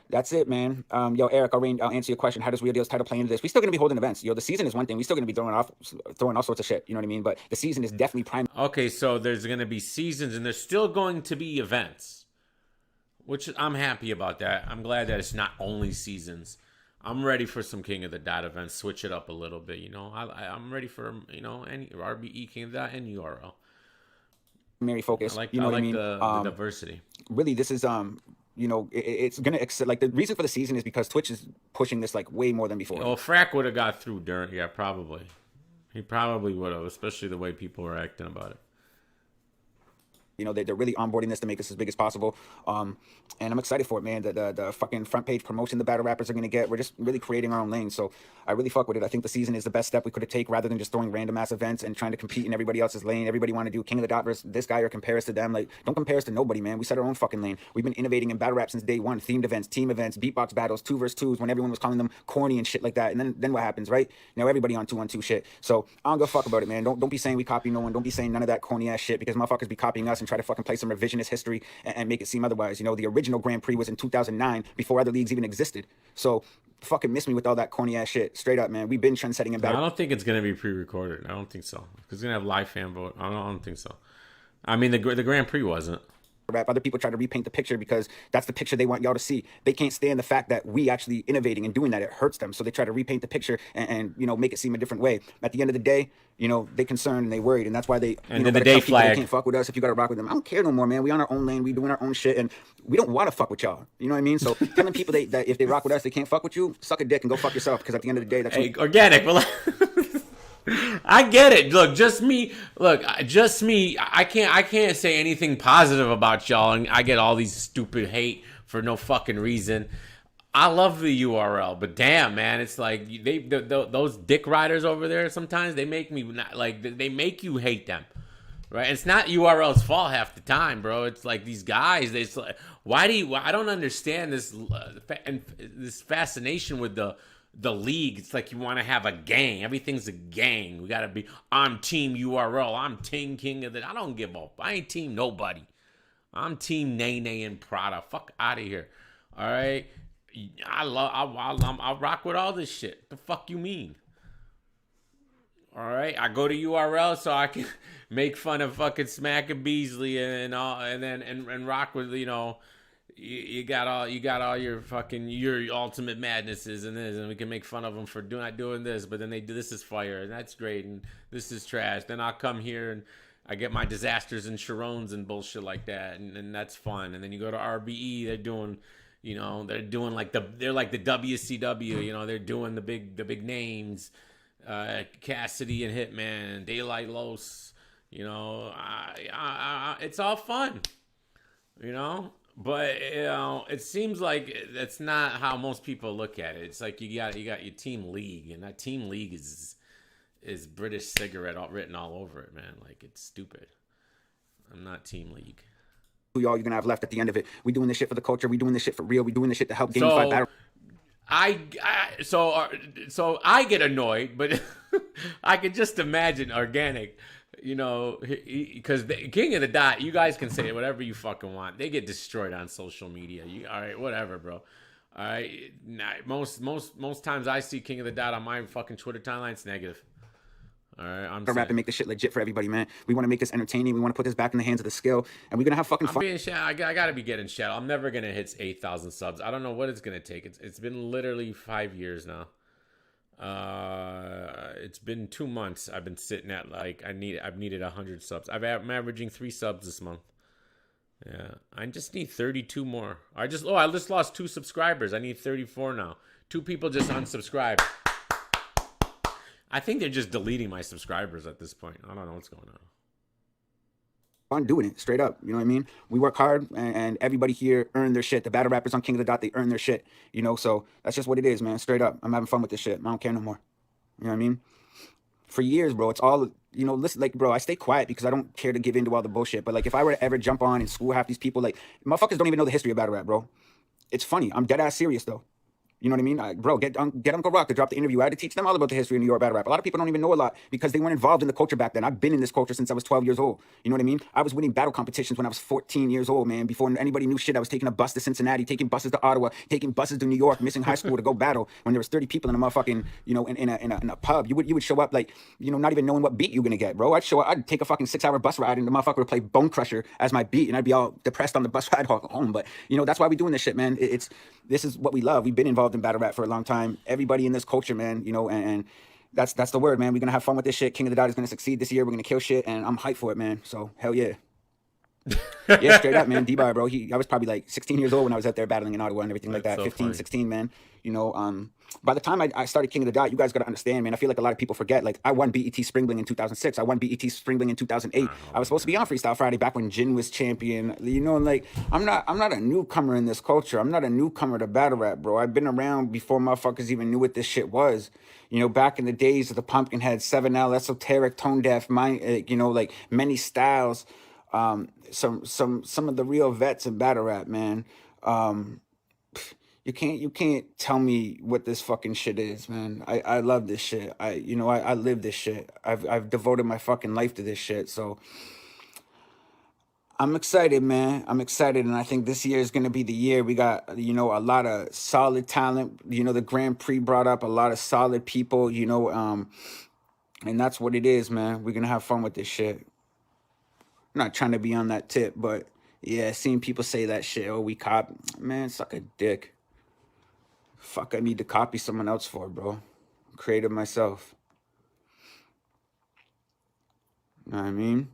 that's it, man. Yo, Eric, I'll answer your question. How does Real Deal's title play into this? We still going to be holding events. Yo, the season is one thing. We still going to be throwing all sorts of shit. You know what I mean? But the season is definitely prime. Okay, so there's going to be seasons and there's still going to be events, which I'm happy about that. I'm glad that it's not only seasons. I'm ready for some King of the Dot events. Switch it up a little bit, you know. I'm ready for, you know, any RBE, King of the Dot, and URL. Primary focus. I like, you know I what like I mean? the diversity. Really, this is you know, it's gonna like the reason for the season is because Twitch is pushing this like way more than before. Well, Frack would have got through during, yeah, probably. He probably would have, especially the way people were acting about it. You know, they're really onboarding this to make this as big as possible. And I'm excited for it, man. The fucking front page promotion the battle rappers are going to get. We're just really creating our own lane. So I really fuck with it. I think the season is the best step we could have taken rather than just throwing random ass events and trying to compete in everybody else's lane. Everybody want to do King of the Dot versus this guy or compare us to them. Like, don't compare us to nobody, man. We set our own fucking lane. We've been innovating in battle rap since day one. Themed events, team events, beatbox battles, 2 versus 2s when everyone was calling them corny and shit like that. And then what happens, right? Now everybody on 2-on-2 shit. So I don't give a fuck about it, man. Don't be saying we copy no one. Don't be saying none of that corny ass shit because motherfuckers be copying us and try to fucking play some revisionist history and make it seem otherwise. You know, the original Grand Prix was in 2009 before other leagues even existed. So fucking miss me with all that corny ass shit. Straight up, man. We've been trend-setting in battle. I don't think it's going to be pre-recorded. I don't think so. It's going to have live fan vote. I don't think so. I mean, the Grand Prix wasn't. Rap. Other people try to repaint the picture because that's the picture they want y'all to see. They can't stand the fact that we actually innovating and doing that. It hurts them. So they try to repaint the picture and you know, make it seem a different way. At the end of the day, you know, they concerned and they worried, and that's why they and then the day flag. They can't fuck with us if you got to rock with them. I don't care no more, man. We on our own lane. We doing our own shit, and we don't want to fuck with y'all. You know what I mean? So telling people that if they rock with us, they can't fuck with you. Suck a dick and go fuck yourself. Because at the end of the day, that's organic. I get it. Look, just me. I can't say anything positive about y'all, and I get all these stupid hate for no fucking reason. I love the URL, but damn, man, it's like those dick riders over there. Sometimes they make me not like they make you hate them, right? It's not URL's fault half the time, bro. It's like these guys. It's like, I don't understand this this fascination with the league. It's like you want to have a gang. Everything's a gang. We gotta be. I'm team URL. I'm team King of the. I don't give up. I ain't team nobody. I'm team Nene and Prada. Fuck out of here. All right. I rock with all this shit. The fuck you mean? All right. I go to URL so I can make fun of fucking Smack and Beasley and all, and rock with, you know. You got all your fucking your ultimate madnesses and this, and we can make fun of them for not doing this, but then they do this is fire and that's great and this is trash. Then I'll come here and I get my disasters and Sharones and bullshit like that, and that's fun. And then you go to RBE, they're doing like the WCW, you know, they're doing the big names, Cassidy and Hitman and Daylight Los, you know, it's all fun, you know. But you know, it seems like that's not how most people look at it. It's like you got your team league, and that team league is British cigarette written all over it, man. Like, it's stupid. I'm not team league. Who y'all you're gonna have left at the end of it? We doing this shit for the culture. We doing this shit for real. We doing this shit to help gamify battle. So I get annoyed, but I can just imagine Organic, because King of the Dot, you guys can say whatever you fucking want. They get destroyed on social media. All right, whatever, bro. All right, most times I see King of the Dot on my fucking Twitter timeline, it's negative. All right, I'm rap and make this shit legit for everybody, man. We want to make this entertaining. We want to put this back in the hands of the skill, and we're gonna have fucking I'm fun. being shadow. I gotta be getting shadow. I'm never gonna hit 8,000 subs. I don't know what it's gonna take. It's been literally 5 years now. It's been 2 months. I've been sitting at I've needed 100 subs. I'm averaging 3 subs this month. Yeah, I just need 32 more. I just lost 2 subscribers. I need 34 now. 2 people just unsubscribed. I think they're just deleting my subscribers at this point. I don't know what's going on. Fun doing it straight up. You know what I mean? We work hard, and everybody here earned their shit. The battle rappers on King of the Dot, they earn their shit. So that's just what it is, man. Straight up. I'm having fun with this shit. I don't care no more. You know what I mean? For years, bro, it's all, listen, bro, I stay quiet because I don't care to give into all the bullshit. But, if I were to ever jump on and school half these people, motherfuckers don't even know the history of battle rap, bro. It's funny. I'm dead ass serious, though. You know what I mean? Bro, get Uncle Rock to drop the interview. I had to teach them all about the history of New York battle rap. A lot of people don't even know a lot because they weren't involved in the culture back then. I've been in this culture since I was 12 years old. You know what I mean? I was winning battle competitions when I was 14 years old, man. Before anybody knew shit, I was taking a bus to Cincinnati, taking buses to Ottawa, taking buses to New York, missing high school to go battle when there was 30 people in a motherfucking, in a pub. You would show up not even knowing what beat you're gonna get, bro. I'd take a fucking 6-hour bus ride and the motherfucker would play Bone Crusher as my beat and I'd be all depressed on the bus ride home. But that's why we're doing this shit, man. This is what we love. We've been involved in battle rap for a long time. Everybody in this culture, man, and that's the word, man. We're gonna have fun with this shit. King of the Dot is gonna succeed this year. We're gonna kill shit, and I'm hyped for it, man. So hell yeah. Yeah, straight up, man. D-Bar, bro. I was probably 16 years old when I was out there battling in Ottawa and everything like that. So 15, funny. 16, man. By the time I started King of the Dot, you guys got to understand, man. I feel like a lot of people forget. I won BET Spring Bling in 2006. I won BET Spring Bling in 2008. I was supposed to be on Freestyle Friday back when Jin was champion. I'm not a newcomer in this culture. I'm not a newcomer to battle rap, bro. I've been around before motherfuckers even knew what this shit was. Back in the days of the Pumpkinhead, 7L, Esoteric, Tone Deaf, many styles. Some of the real vets in battle rap, man. You can't tell me what this fucking shit is, man. I love this shit. I live this shit. I've devoted my fucking life to this shit. So I'm excited, man. I'm excited, and I think this year is gonna be the year. We got a lot of solid talent. The Grand Prix brought up a lot of solid people. And that's what it is, man. We're gonna have fun with this shit. I'm not trying to be on that tip, but yeah, seeing people say that shit. Oh, we cop, man, suck a dick. Fuck, I need to copy someone else for, bro. Creative myself. You know what I mean?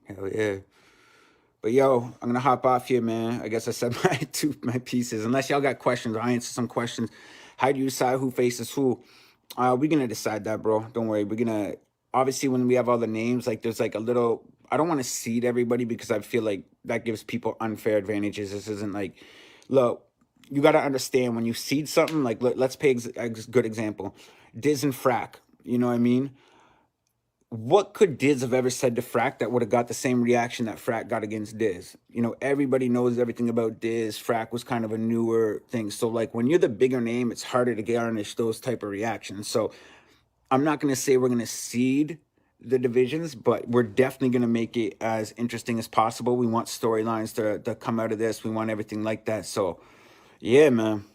Hell yeah. But yo, I'm gonna hop off here, man. I guess I said my pieces. Unless y'all got questions, I'll answer some questions. How do you decide who faces who? We're gonna decide that, bro. Don't worry. We're gonna, obviously, when we have all the names, there's a little, I don't want to seed everybody because I feel like that gives people unfair advantages. This isn't look, you got to understand when you seed something, let's pay a good example. Diz and Frack, you know what I mean? What could Diz have ever said to Frack that would have got the same reaction that Frack got against Diz? Everybody knows everything about Diz. Frack was kind of a newer thing. So when you're the bigger name, it's harder to garnish those type of reactions. So I'm not going to say we're going to seed the divisions, but we're definitely going to make it as interesting as possible. We want storylines to come out of this. We want everything like that. So yeah, man,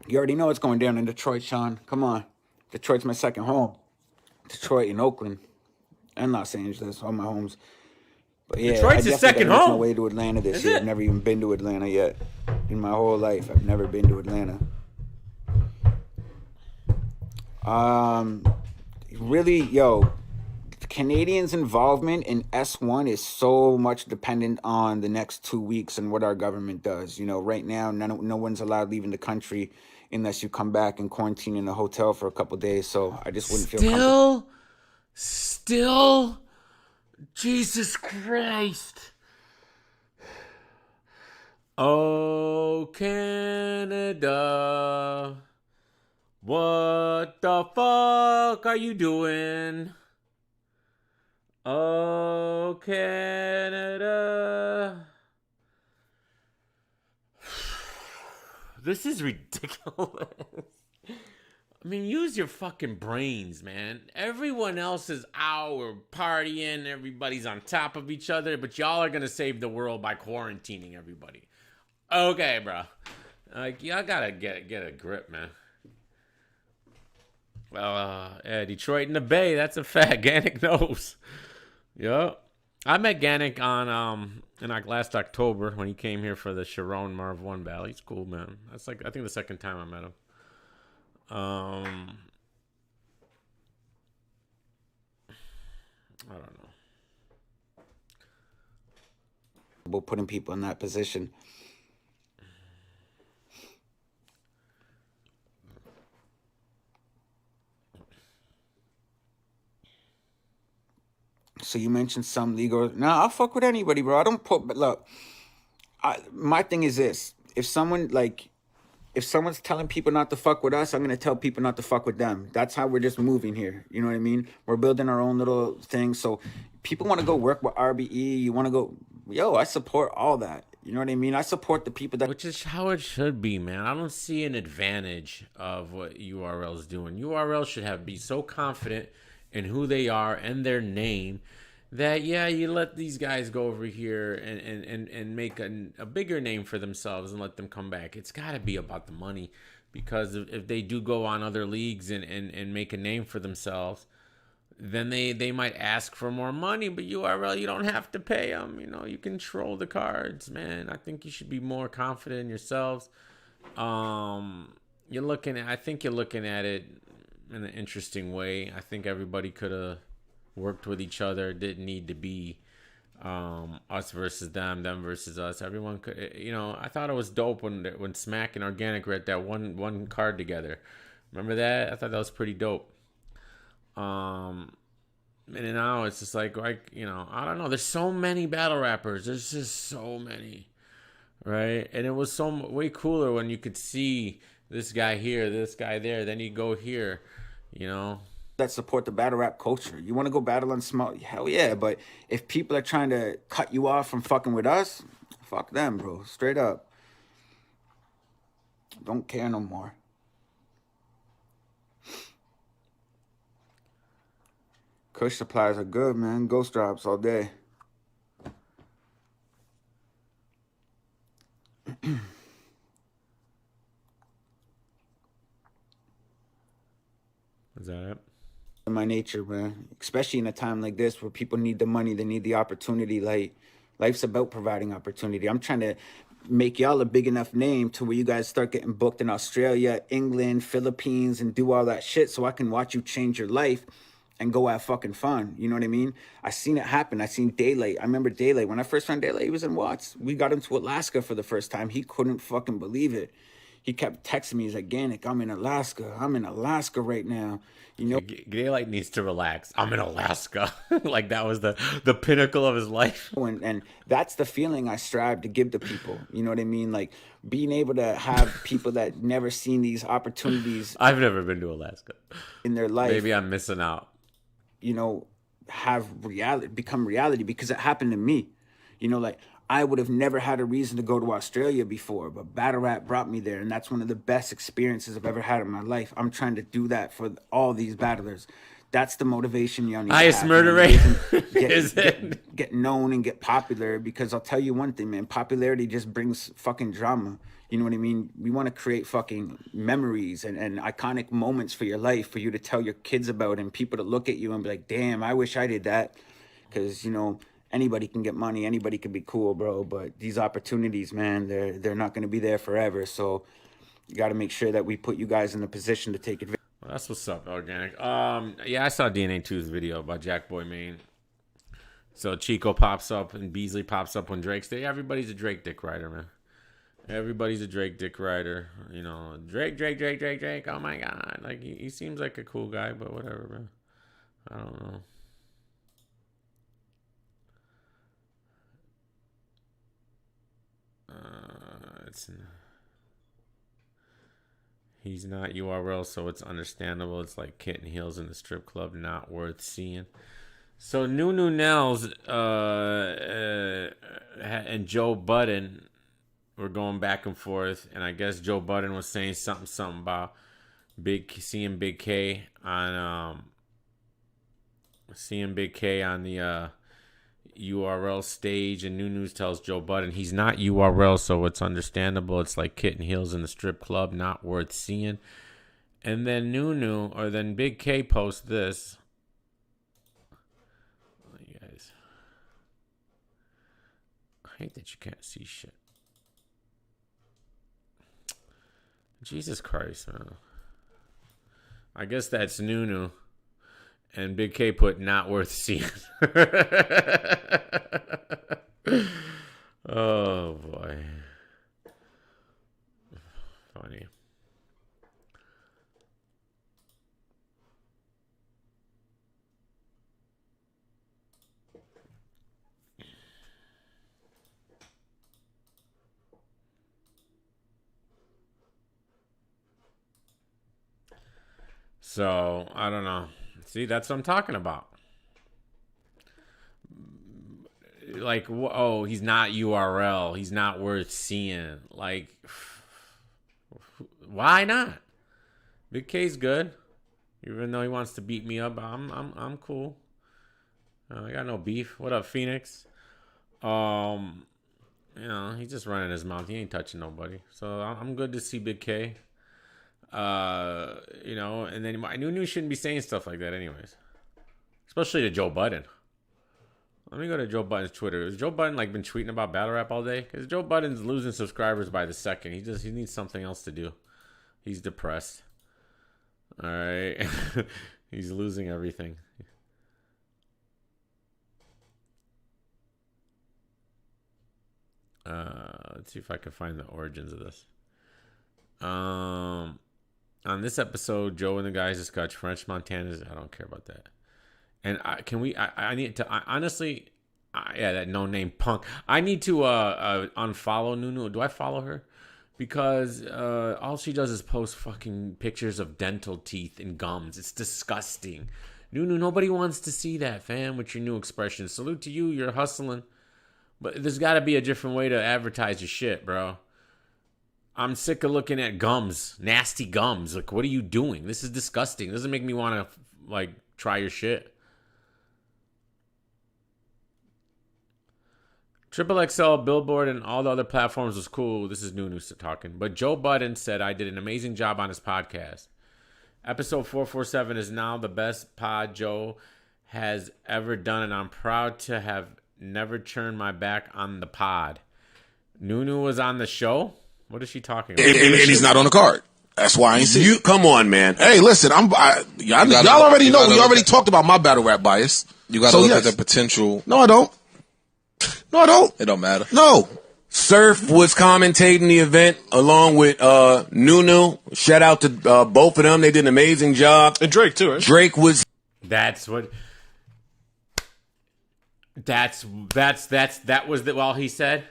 you already know what's going down in Detroit, Sean. Come on. Detroit's my second home. Detroit and Oakland and Los Angeles, all my homes. But yeah, Detroit's his second home. My way to Atlanta this year. I've never even been to Atlanta yet in my whole life. I've never been to Atlanta. Really, yo, Canadians' involvement in S1 is so much dependent on the next 2 weeks and what our government does. Right now, no one's allowed leaving the country unless you come back and quarantine in a hotel for a couple days. So I just wouldn't feel comfortable. Still, Jesus Christ. Oh, Canada, what the fuck are you doing? Oh, Canada. This is ridiculous. I mean, use your fucking brains, man. Everyone else is out or partying. Everybody's on top of each other, but y'all are gonna save the world by quarantining everybody. Okay, bro. Like, y'all gotta get a grip, man. Yeah, Detroit in the Bay. That's a fact. Gannick knows. Yup. I met Gannick on in like last October when he came here for the Sharon Marv One battle. He's cool, man. That's like I think the second time I met him. I don't know. About putting people in that position. So you mentioned some legal. Nah, I'll fuck with anybody, bro. I don't put. But look, my thing is this: if someone's telling people not to fuck with us, I'm gonna tell people not to fuck with them. That's how we're just moving here. You know what I mean? We're building our own little thing. So people want to go work with RBE. You want to go? Yo, I support all that. You know what I mean? I support the people that. Which is how it should be, man. I don't see an advantage of what URL's doing. URL should be so confident in who they are and their name that, yeah, you let these guys go over here and make a bigger name for themselves and let them come back. It's got to be about the money, because if they do go on other leagues and make a name for themselves, then they might ask for more money. But URL, you don't have to pay them. You know, you control the cards, man. I think you should be more confident in yourselves. I think you're looking at it in an interesting way. I think everybody could have worked with each other. It didn't need to be us versus them versus us. Everyone could, I thought it was dope when Smack and Organic were at that one card together. Remember that? I thought that was pretty dope. And now it's just like, I don't know. There's so many battle rappers. There's just so many, right? And it was way cooler when you could see this guy here, this guy there. Then you go here, that support the battle rap culture. You want to go battle on small? Hell yeah. But if people are trying to cut you off from fucking with us, fuck them, bro. Straight up. Don't care no more. Kush supplies are good, man. Ghost drops all day. Is that it? In my nature, man. Especially in a time like this where people need the money, they need the opportunity. Like, life's about providing opportunity. I'm trying to make y'all a big enough name to where you guys start getting booked in Australia, England, Philippines, and do all that shit so I can watch you change your life and go have fucking fun. You know what I mean? I seen it happen. I seen Daylight. I remember Daylight. When I first found Daylight, he was in Watts. We got him to Alaska for the first time. He couldn't fucking believe it. He kept texting me. He's like, Gannick, I'm in Alaska. I'm in Alaska right now. Daylight needs to relax. I'm in Alaska. Like that was the pinnacle of his life. And that's the feeling I strive to give to people. You know what I mean? Like being able to have people that never seen these opportunities. I've never been to Alaska in their life. Maybe I'm missing out. Have become reality because it happened to me. Like I would have never had a reason to go to Australia before, but battle rap brought me there, and that's one of the best experiences I've ever had in my life. I'm trying to do that for all these battlers. That's the motivation y'all need to have. Highest murder rate get known and get popular, because I'll tell you one thing, man. Popularity just brings fucking drama. You know what I mean? We want to create fucking memories and iconic moments for your life, for you to tell your kids about, and people to look at you and be like, damn, I wish I did that. Because, anybody can get money, anybody can be cool, bro. But these opportunities, man, they're not going to be there forever. So you got to make sure that we put you guys in a position to take advantage. Well, that's what's up, Organic. Yeah, I saw DNA 2's video by Jackboy Maine. So Chico pops up and Beasley pops up when Drake's there. Everybody's a Drake dick rider, man. Everybody's a Drake dick rider. Drake. Oh my God. Like he seems like a cool guy, but whatever, man. I don't know. He's not URL, so it's understandable. It's like kitten heels in the strip club, not worth seeing. So Nunu Nels and Joe Budden were going back and forth, and I guess Joe Budden was saying something about seeing Big K on the URL stage, and Nunes tells Joe Budden he's not URL, so it's understandable. It's like kitten heels in the strip club, not worth seeing. And then then Big K posts this. You guys, I hate that you can't see shit. Jesus Christ, man. I guess that's Nunu. And Big K put not worth seeing. Oh, boy. Funny. So, I don't know. See, that's what I'm talking about. Like, oh, he's not URL. He's not worth seeing. Like, why not? Big K's good. Even though he wants to beat me up, I'm cool. I got no beef. What up, Phoenix? He's just running his mouth. He ain't touching nobody. So I'm good to see Big K. And then I knew shouldn't be saying stuff like that anyways. Especially to Joe Budden. Let me go to Joe Budden's Twitter. Has Joe Budden been tweeting about battle rap all day? Because Joe Budden's losing subscribers by the second. He needs something else to do. He's depressed. All right. He's losing everything. Let's see if I can find the origins of this. On this episode, Joe and the guys discuss French Montana's. I don't care about that. And I need to honestly, that no name punk. I need to unfollow Nunu. Do I follow her? Because all she does is post fucking pictures of dental teeth and gums. It's disgusting. Nunu, nobody wants to see that, fam. With your new expression. Salute to you. You're hustling, but there's got to be a different way to advertise your shit, bro. I'm sick of looking at gums, nasty gums. Like, what are you doing? This is disgusting. It doesn't make me want to, try your shit. Triple XL, Billboard, and all the other platforms was cool. This is Nunu talking. But Joe Budden said I did an amazing job on his podcast. Episode 447 is now the best pod Joe has ever done, and I'm proud to have never turned my back on the pod. Nunu was on the show? What is she talking about? And he's not on the card. That's why I ain't see. You come on, man. Hey, listen, y'all already know. We already talked about my battle rap bias. You got to look at the potential. No, I don't. It don't matter. No. Surf was commentating the event along with Nunu. Shout out to both of them. They did an amazing job. And Drake too, right? Drake was. That was all he said.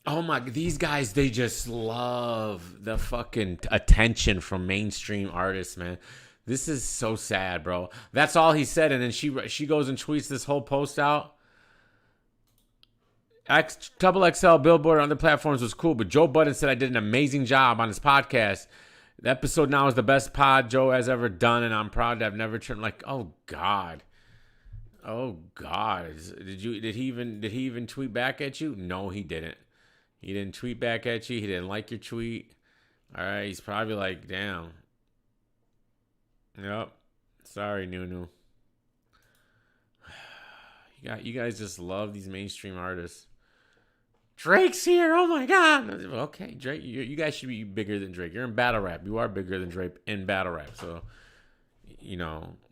Oh my, these guys, they just love the fucking attention from mainstream artists, man. This is so sad, bro. That's all he said, and then she goes and tweets this whole post out. Double XL, Billboard, on other platforms was cool, but Joe Budden said I did an amazing job on his podcast. The episode now is the best pod Joe has ever done, and I'm proud to have never turned oh God. Did he even tweet back at you? No, he didn't. He didn't tweet back at you. He didn't like your tweet. All right, he's probably like, damn. Yep. Sorry, Nunu. You guys just love these mainstream artists. Drake's here. Oh my God. Okay, Drake. You guys should be bigger than Drake. You're in battle rap. You are bigger than Drake in battle rap. So,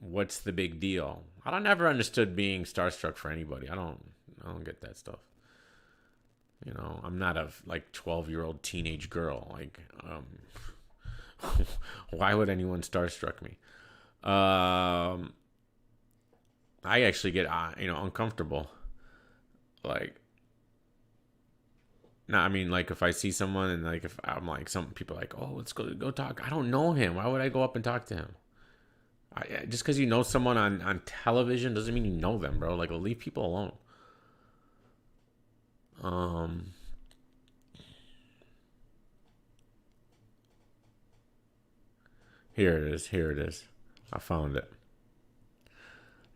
what's the big deal? I don't ever understood being starstruck for anybody. I don't get that stuff. I'm not a 12-year-old teenage girl. Why would anyone starstruck me? I actually get uncomfortable. If I see someone and if I'm some people are like, oh, let's go talk. I don't know him. Why would I go up and talk to him? Just because you know someone on television doesn't mean you know them, bro. Like, leave people alone. Here it is. I found it.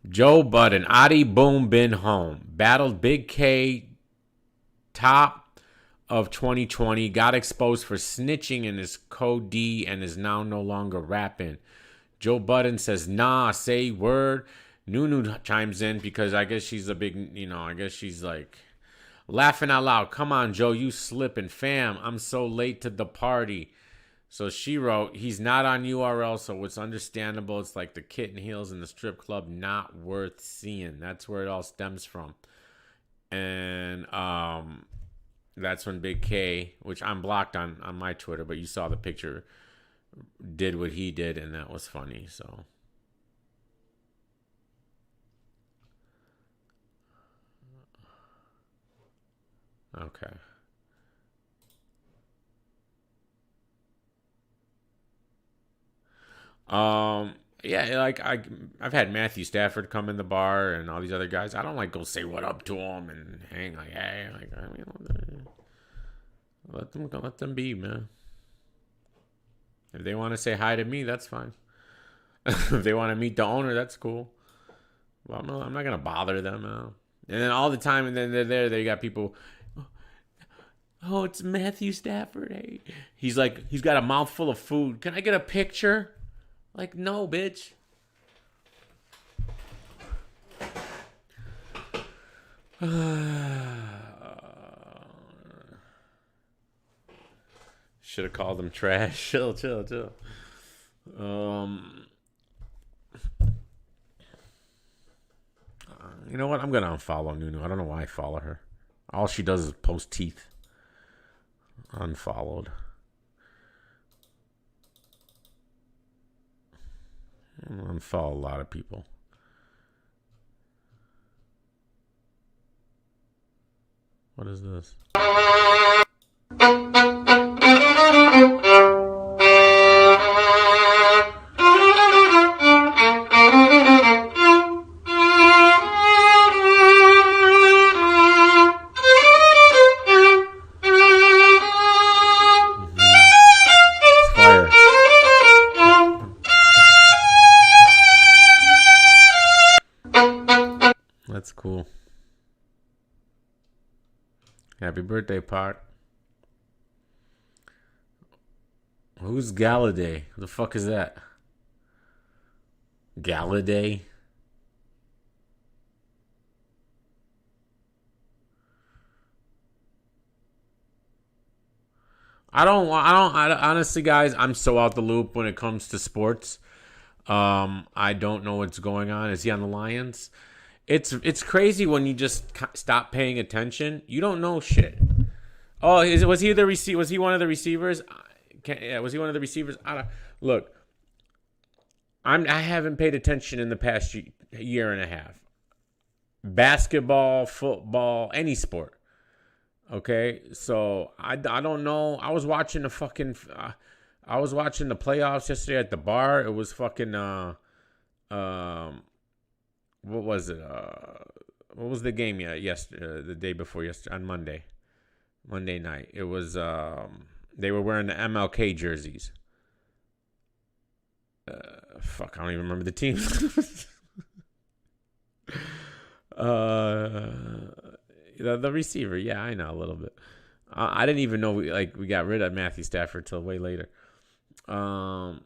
Joe Budden, Adi Boom Bin Home, battled Big K top of 2020, got exposed for snitching in his Code D and is now no longer rapping. Joe Budden says, nah, say word. Nunu chimes in because I guess she's a big, I guess she's like laughing out loud. Come on, Joe, you slipping. Fam, I'm so late to the party. So she wrote, he's not on URL, so it's understandable. It's like the kitten heels in the strip club, not worth seeing. That's where it all stems from. And that's when Big K, which I'm blocked on my Twitter, but you saw the picture, did what he did, and that was funny. So okay. Yeah, like I've had Matthew Stafford come in the bar and all these other guys. I don't like go say what up to them and hang like, hey, like, let them be, man. If they want to say hi to me, that's fine. If they want to meet the owner, that's cool. Well, I'm not gonna bother them. And then all the time, and then they're there. They got people. Oh, it's Matthew Stafford. Hey, he's got a mouthful of food. Can I get a picture? Like, no, bitch. Should have called them trash. Chill. You know what? I'm gonna unfollow Nunu. I don't know why I follow her. All she does is post teeth. Unfollowed. Unfollow a lot of people. What is this? That's cool. Happy birthday, Park. Who's Galladay? Who the fuck is that? Galladay? I honestly, guys, I'm so out the loop when it comes to sports. I don't know what's going on. Is he on the Lions? It's crazy when you just stop paying attention. You don't know shit. Oh, was he one of the receivers? Was he one of the receivers? Look, I haven't paid attention in the past year and a half. Basketball, football, any sport. Okay, so I don't know. I was watching the playoffs yesterday at the bar. It was fucking what was it? What was the game? Yesterday, the day before yesterday, on Monday night. It was they were wearing the MLK jerseys. Fuck, I don't even remember the team. The receiver, yeah, I know a little bit. I didn't even know we got rid of Matthew Stafford till way later. Atlanta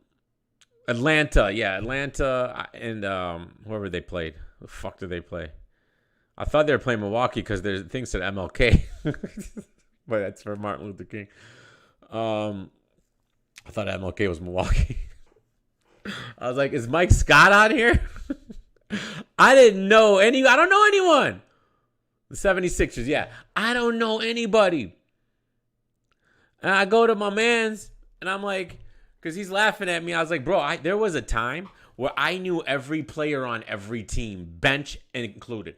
and whoever they played. The fuck did they play? I thought they were playing Milwaukee because there's things said MLK, but that's for Martin Luther King. I thought MLK was Milwaukee. I was like, is Mike Scott on here? I didn't know I don't know anyone. The 76ers, yeah. I don't know anybody. And I go to my man's, and I'm like, because he's laughing at me. I was like, bro, there was a time where I knew every player on every team, bench included.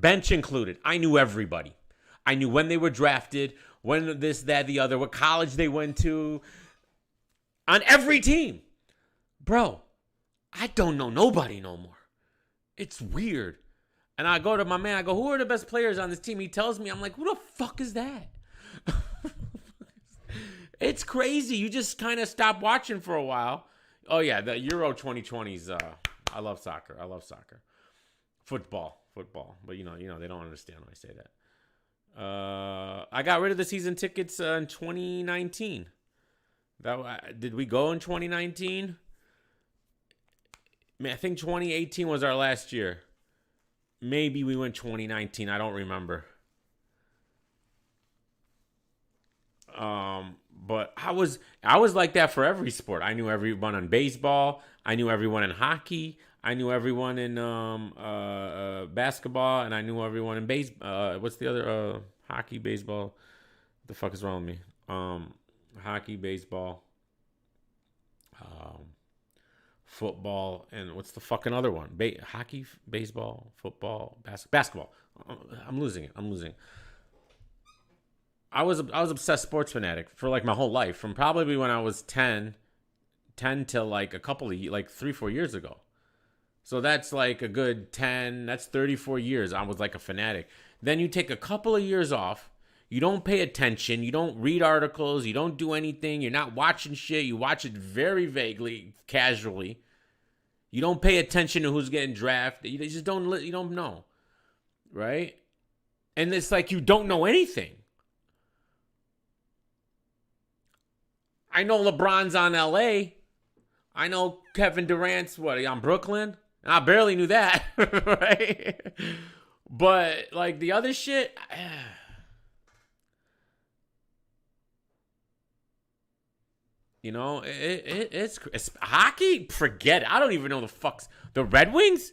I knew everybody. I knew when they were drafted, when this, that, the other, what college they went to. On every team. Bro, I don't know nobody no more. It's weird. And I go to my man, I go, who are the best players on this team? He tells me, I'm like, who the fuck is that? It's crazy. You just kind of stop watching for a while. Oh, yeah, the Euro 2020s. I love soccer. I love soccer. Football. But, you know, they don't understand when I say that. I got rid of the season tickets in 2019. Did we go in 2019? Man, I think 2018 was our last year. Maybe we went 2019. I don't remember. But I was like that for every sport. I knew everyone in baseball. I knew everyone in hockey. I knew everyone in basketball, and I knew everyone in what's the other hockey, baseball? What the fuck is wrong with me? Hockey, baseball, football, and what's the fucking other one? Hockey, baseball, football, basketball. I'm losing it. I was obsessed sports fanatic for like my whole life, from probably when I was 10 till like a couple of like 3-4 years ago. So that's like a good 10, that's 34 years. I was like a fanatic. Then you take a couple of years off. You don't pay attention. You don't read articles. You don't do anything. You're not watching shit. You watch it very vaguely, casually. You don't pay attention to who's getting drafted. You just don't. You don't know, right? And it's like you don't know anything. I know LeBron's on LA. I know Kevin Durant's on Brooklyn. I barely knew that, right? But like the other shit. You know, it's hockey. Forget it. I don't even know the Red Wings.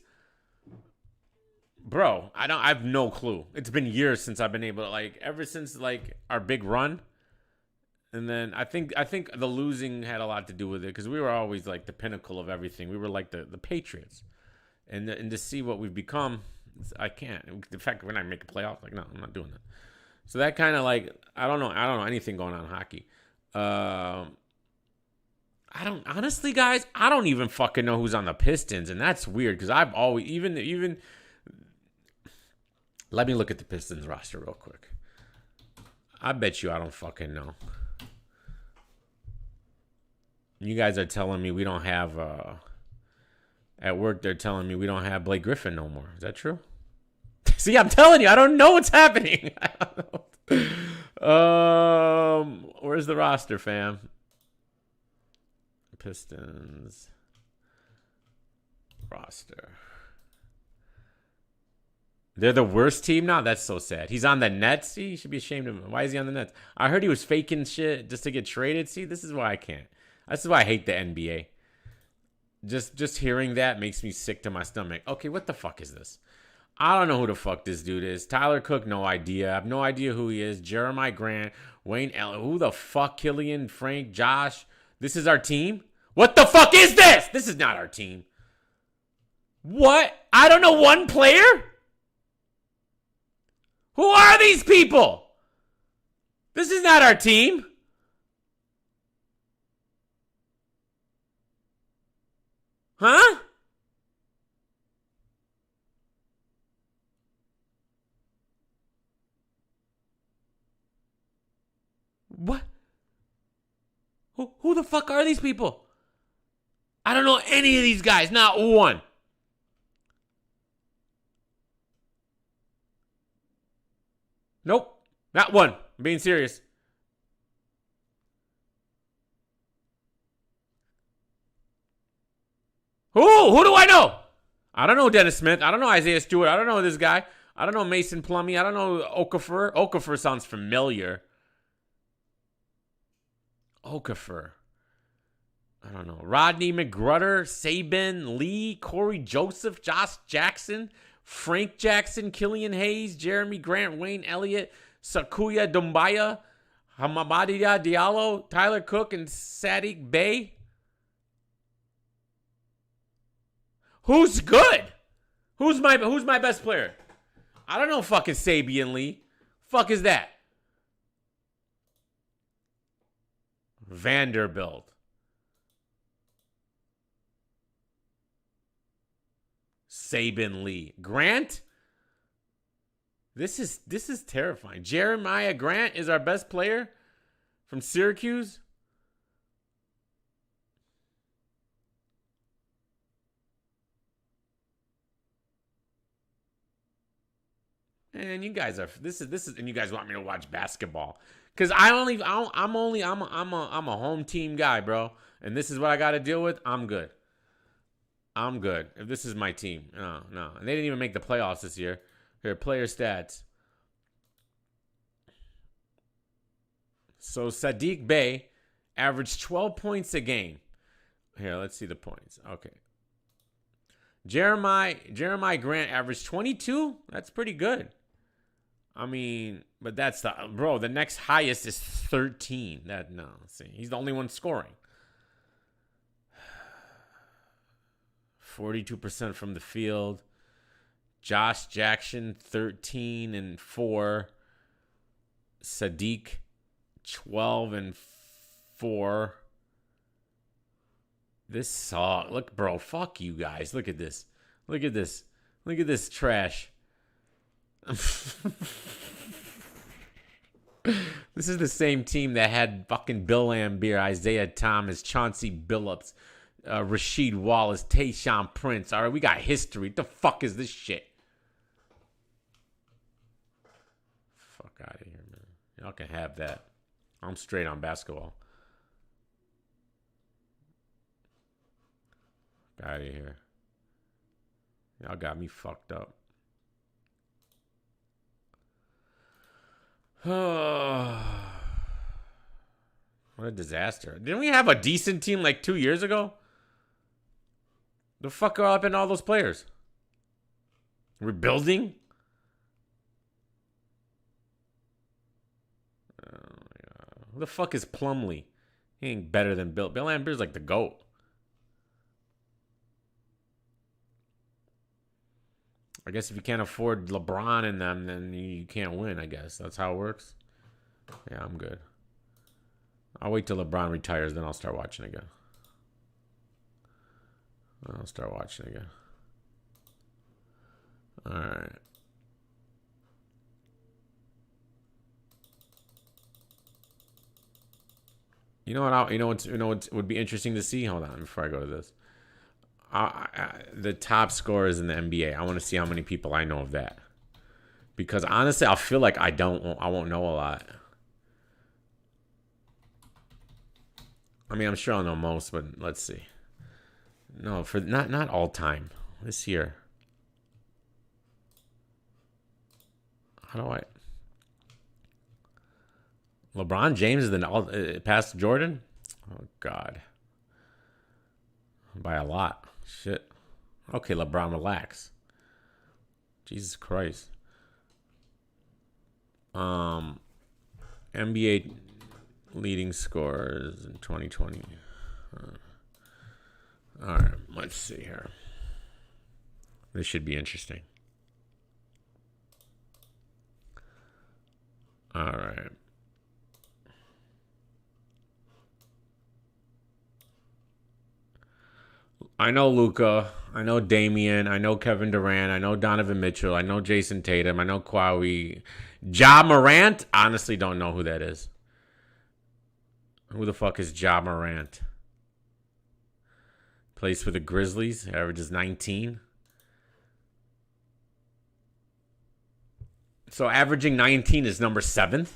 Bro, I have no clue. It's been years since I've been able to, like, ever since like our big run. And then I think the losing had a lot to do with it, because we were always like the pinnacle of everything. We were like the Patriots, and to see what we've become, I can't. The fact we're not making playoffs, like, no, I'm not doing that. So that kind of like I don't know anything going on in hockey. I don't, honestly, guys, I don't even fucking know who's on the Pistons, and that's weird, because I've always even. Let me look at the Pistons roster real quick. I bet you I don't fucking know. You guys are telling me we don't have, at work they're telling me we don't have Blake Griffin no more. Is that true? See, I'm telling you, I don't know what's happening. I don't know. Where's the roster, fam? Pistons roster. They're the worst team now? That's so sad. He's on the Nets? See, you should be ashamed of him. Why is he on the Nets? I heard he was faking shit just to get traded. See, this is why I can't. This is why I hate the NBA. Just hearing that makes me sick to my stomach. Okay, what the fuck is this? I don't know who the fuck this dude is. Tyler Cook, no idea. I have no idea who he is. Jeremiah Grant, Wayne Elliott. Who the fuck? Killian, Frank, Josh. This is our team? What the fuck is this? This is not our team. What? I don't know one player? Who are these people? This is not our team. Huh? What? Who the fuck are these people? I don't know any of these guys, not one. Nope, not one. I'm being serious. Who do I know? I don't know Dennis Smith. I don't know Isaiah Stewart. I don't know this guy. I don't know Mason Plumlee. I don't know Okafor. Okafor sounds familiar. Okafor. I don't know. Rodney McGruder, Saban Lee, Corey Joseph, Josh Jackson, Frank Jackson, Killian Hayes, Jeremy Grant, Wayne Elliott, Sakuya Doumbia, Hamadiya Diallo, Tyler Cook, and Sadiq Bey. Who's good? Who's my best player? I don't know fucking Sabian Lee. Fuck is that? Vanderbilt. Saban Lee. Grant? This is terrifying. Jeremiah Grant is our best player from Syracuse? And you guys are this is and you guys want me to watch basketball. Cause I'm a home team guy, bro. And this is what I gotta deal with. I'm good. If this is my team. No. And they didn't even make the playoffs this year. Here, player stats. So Sadiq Bey averaged 12 points a game. Here, let's see the points. Okay. Jeremiah Grant averaged 22. That's pretty good. I mean, but that's the next highest is 13. See, he's the only one scoring. 42% from the field. Josh Jackson, 13 and 4. Sadiq, 12 and 4. This saw. Look, bro, fuck you guys. Look at this. Look at this. Look at this trash. This is the same team that had fucking Bill Laimbeer, Isaiah Thomas, Chauncey Billups, Rasheed Wallace, Tayshaun Prince. All right, we got history. What the fuck is this shit? Fuck out of here, man. Y'all can have that. I'm straight on basketball. Out of here. Y'all got me fucked up. What a disaster. Didn't we have a decent team like 2 years ago? The fuck are up in all those players? Rebuilding? Oh my God. Who the fuck is Plumlee? He ain't better than Bill. Bill Laimbeer's like the GOAT. I guess if you can't afford LeBron in them, then you can't win, I guess. That's how it works. Yeah, I'm good. I'll wait till LeBron retires, then I'll start watching again. All right. You know what would be interesting to see? Hold on, before I go to this. The top scorers in the NBA. I want to see how many people I know of that. Because honestly, I feel like I won't know a lot. I mean, I'm sure I'll know most, but let's see. No, for not all time. This year. How do I? LeBron James is past Jordan? Oh God. By a lot. Shit. Okay, LeBron, relax. Jesus Christ. NBA leading scorers in 2020. All right, let's see here. This should be interesting. All right. I know Luka. I know Damian. I know Kevin Durant. I know Donovan Mitchell. I know Jason Tatum. I know Kawhi. Ja Morant? Honestly, don't know who that is. Who the fuck is Ja Morant? Plays for the Grizzlies. Averages 19. So averaging 19 is number 7th?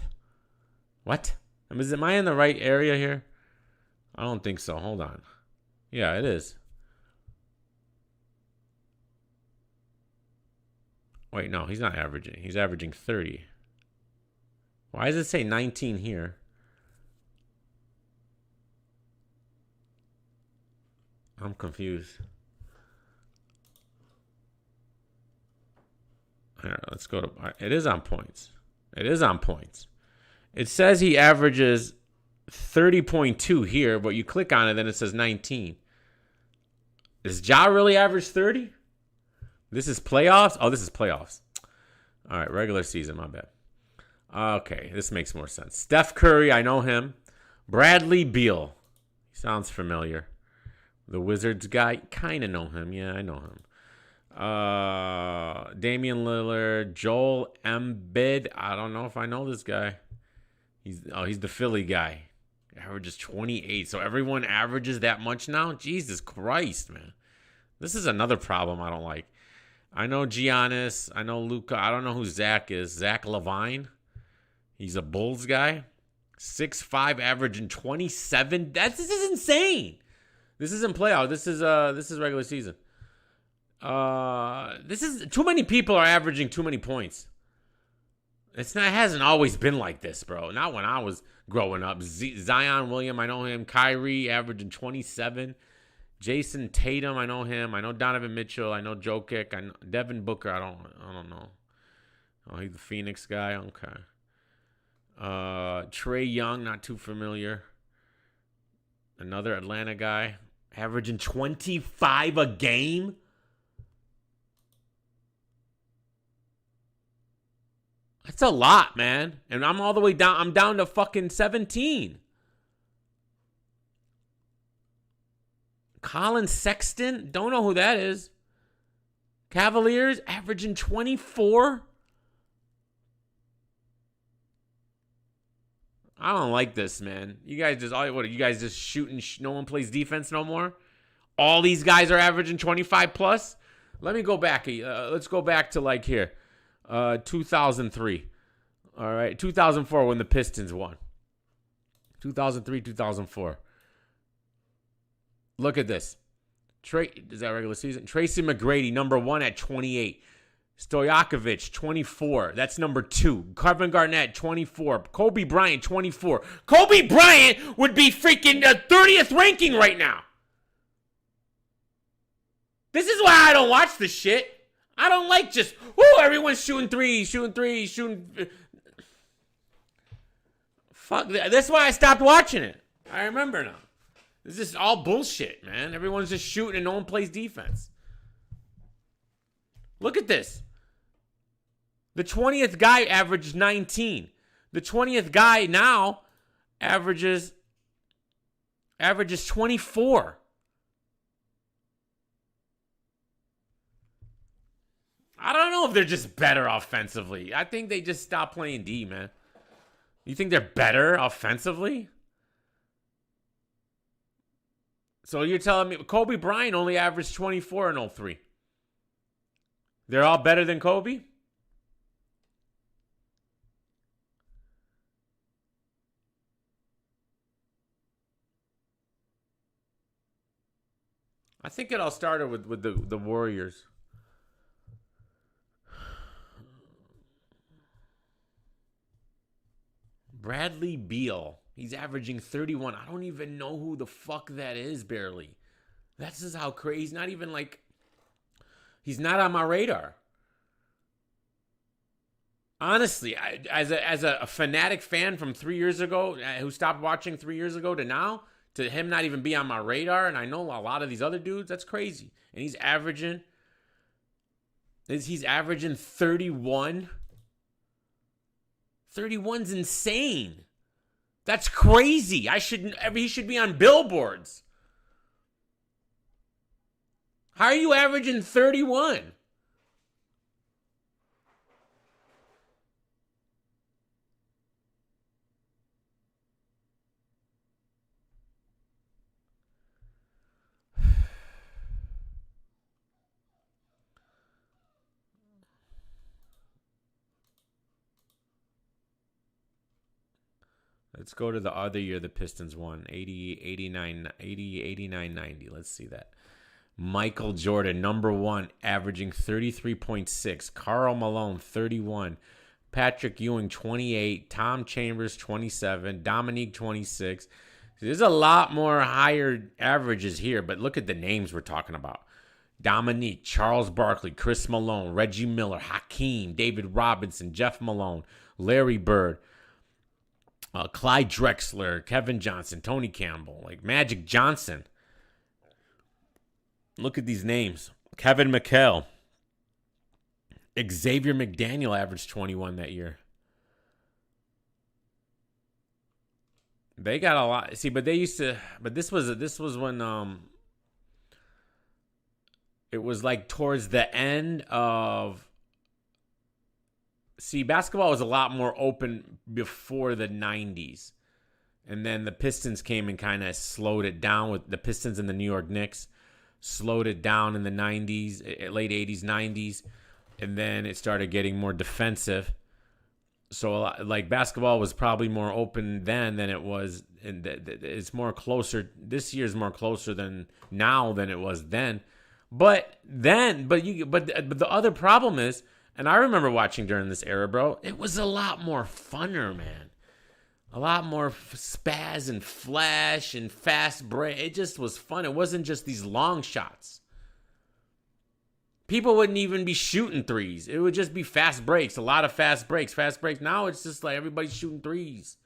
What? Am I in the right area here? I don't think so. Hold on. Yeah, it is. Wait, no, he's not averaging. He's averaging 30. Why does it say 19 here? I'm confused. Here, let's go to... It is on points. It says he averages 30.2 here, but you click on it, then it says 19. Does Ja really average 30? This is playoffs? Oh, this is playoffs. All right, regular season, my bad. Okay, this makes more sense. Steph Curry, I know him. Bradley Beal. He sounds familiar. The Wizards guy, kind of know him. Yeah, I know him. Damian Lillard, Joel Embiid. I don't know if I know this guy. He's the Philly guy. Averages 28. So everyone averages that much now? Jesus Christ, man. This is another problem I don't like. I know Giannis. I know Luka. I don't know who Zach is. Zach LaVine. He's a Bulls guy. 6'5", averaging 27. This is insane. This isn't playoff. This is regular season. This is too many people are averaging too many points. It hasn't always been like this, bro. Not when I was growing up. Zion William, I know him. Kyrie averaging 27. Jason Tatum, I know him. I know Donovan Mitchell. I know Jokic. I know Devin Booker. I don't know. Oh, he's the Phoenix guy. Okay. Trae Young, not too familiar. Another Atlanta guy, averaging 25 a game. That's a lot, man. And I'm all the way down. I'm down to fucking 17. Colin Sexton, don't know who that is. Cavaliers averaging 24. I don't like this, man. You guys just, what are you guys just shooting? No one plays defense no more? All these guys are averaging 25 plus? Let me go back. Let's go back to like here. 2003. All right. 2004 when the Pistons won. 2003, 2004. Look at this. Is that regular season? Tracy McGrady, number 1 at 28. Stojakovic, 24. That's number 2. Kevin Garnett, 24. Kobe Bryant, 24. Kobe Bryant would be freaking 30th ranking right now. This is why I don't watch this shit. I don't like just, everyone's shooting threes. Fuck, that's why I stopped watching it. I remember now. This is all bullshit, man. Everyone's just shooting and no one plays defense. Look at this. The 20th guy averages 19. The 20th guy now averages 24. I don't know if they're just better offensively. I think they just stopped playing D, man. You think they're better offensively? So you're telling me Kobe Bryant only averaged 24 in 03. They're all better than Kobe? I think it all started with the Warriors. Bradley Beal. He's averaging 31. I don't even know who the fuck that is, barely. That's just how crazy. Not even like... He's not on my radar. Honestly, as a fanatic fan from 3 years ago, who stopped watching 3 years ago to now, to him not even be on my radar, and I know a lot of these other dudes, that's crazy. And he's averaging 31. 31's insane. That's crazy. He should be on billboards. How are you averaging 31? Let's go to the other year the Pistons won. 89, 90. Let's see that. Michael Jordan, number 1, averaging 33.6. Karl Malone, 31. Patrick Ewing, 28. Tom Chambers, 27. Dominique, 26. There's a lot more higher averages here, but look at the names we're talking about. Dominique, Charles Barkley, Chris Malone, Reggie Miller, Hakeem, David Robinson, Jeff Malone, Larry Bird, Clyde Drexler, Kevin Johnson, Tony Campbell, like Magic Johnson. Look at these names. Kevin McHale. Xavier McDaniel averaged 21 that year. They got a lot. See, but they used to. But this was when It was like towards the end of. See, basketball was a lot more open before the 90s. And then the Pistons came and kind of slowed it down with the Pistons and the New York Knicks. Slowed it down in the 90s, late 80s, 90s. And then it started getting more defensive. So, like, basketball was probably more open then than it was. And it's more closer. This year's more closer than now than it was then. But the other problem is, and I remember watching during this era, bro, it was a lot more funner, man. A lot more spaz and flash and fast break. It just was fun. It wasn't just these long shots. People wouldn't even be shooting threes. It would just be fast breaks. A lot of fast breaks. Now it's just like everybody's shooting threes.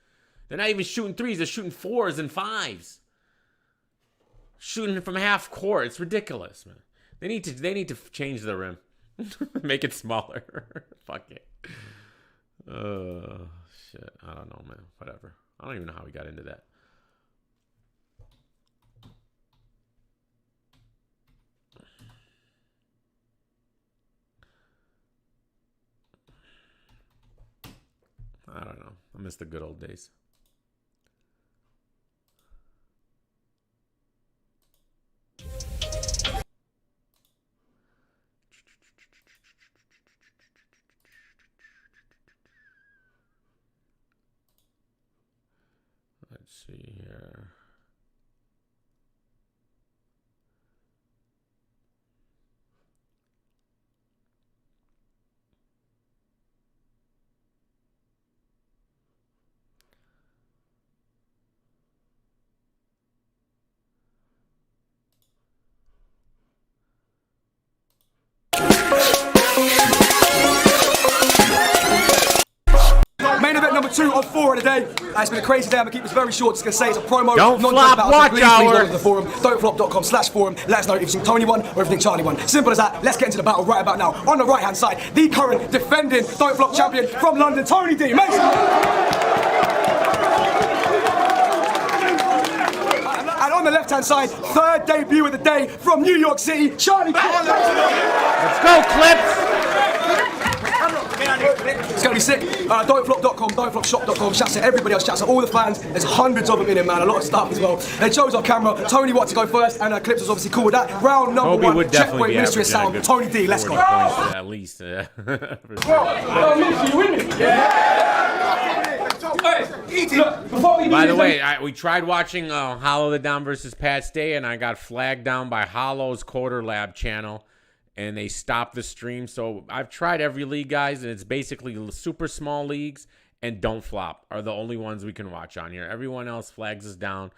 They're not even shooting threes. They're shooting 4s and 5s. Shooting from half court. It's ridiculous, man. They need to change the rim. Make it smaller. Fuck it. Shit. I don't know, man. Whatever. I don't even know how we got into that. I don't know. I miss the good old days. Let's see here. Main event number 2 of 4 of the day. It's been a crazy day. I'm going to keep this very short. Just going to say it's a promo. Don't not flop, just about watch please hour. log to the forum. Don'tflop.com/forum. Let us know if you think Tony won or if you think Charlie won. Simple as that. Let's get into the battle right about now. On the right hand side, the current defending Don't Flop champion from London, Tony D. Make some. And on the left hand side, third debut of the day from New York City, Charlie. Let's go, Clips. It's going to be sick. Don'tflop.com, don'tflopshop.com. Shouts to everybody else. Shouts to all the fans. There's hundreds of them in here, man. A lot of stuff as well. They chose our camera. Tony wanted to go first, and Clips was obviously cool with that. Round number Kobe 1. would definitely Checkpoint be Ministry of averaging a Sound. good Tony D. Let's 40 go. points at least. By the way, we tried watching Hollow the Down versus Pat Stay, and I got flagged down by Hollow's Quarter Lab channel, and they stopped the stream. So I've tried every league, guys, and it's basically super small leagues and Don't Flop are the only ones we can watch on here. Everyone else flags us down.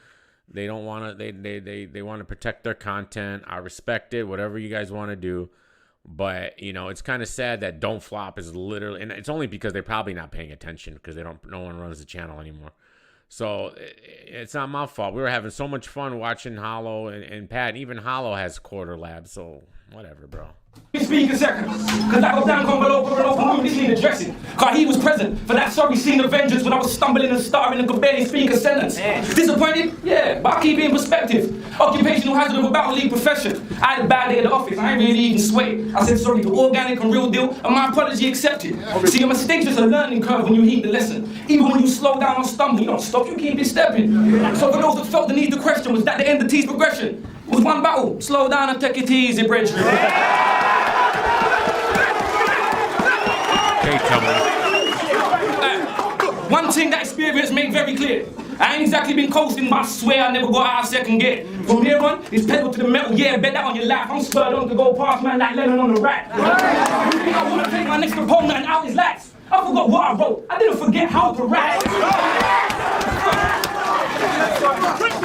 They don't want to. They want to protect their content. I respect it. Whatever you guys want to do. But, you know, it's kind of sad that Don't Flop is literally, and it's only because they're probably not paying attention because no one runs the channel anymore. So it's not my fault. We were having so much fun watching Hollow and Pat. And even Hollow has Quarter Lab, so whatever, bro. Speak a second, cause I go down below this need addressing. Cause he was present for that sorry scene of vengeance when I was stumbling and starving and could barely speak a sentence. Disappointed? Yeah, but I keep it in perspective. Occupational hazard of a battle league profession. I had a bad day at the office, I ain't really even sweat. I said sorry to organic and real deal, and my apology accepted. See, a mistake's just a learning curve when you heed the lesson. Even when you slow down or stumble, you don't stop, you keep it stepping. So for those that felt the need to question, was that the end of T's progression? It was one battle, slow down and take it easy, brethren. One thing that experience made very clear. I ain't exactly been coasting, but I swear I never got out of second gear. From here on, it's pedal to the metal, yeah, bet that on your life. I'm spurred on to go past man like Lennon on the rack. I wanna take my next opponent and out his lights. I forgot what I wrote, I didn't forget how to rap.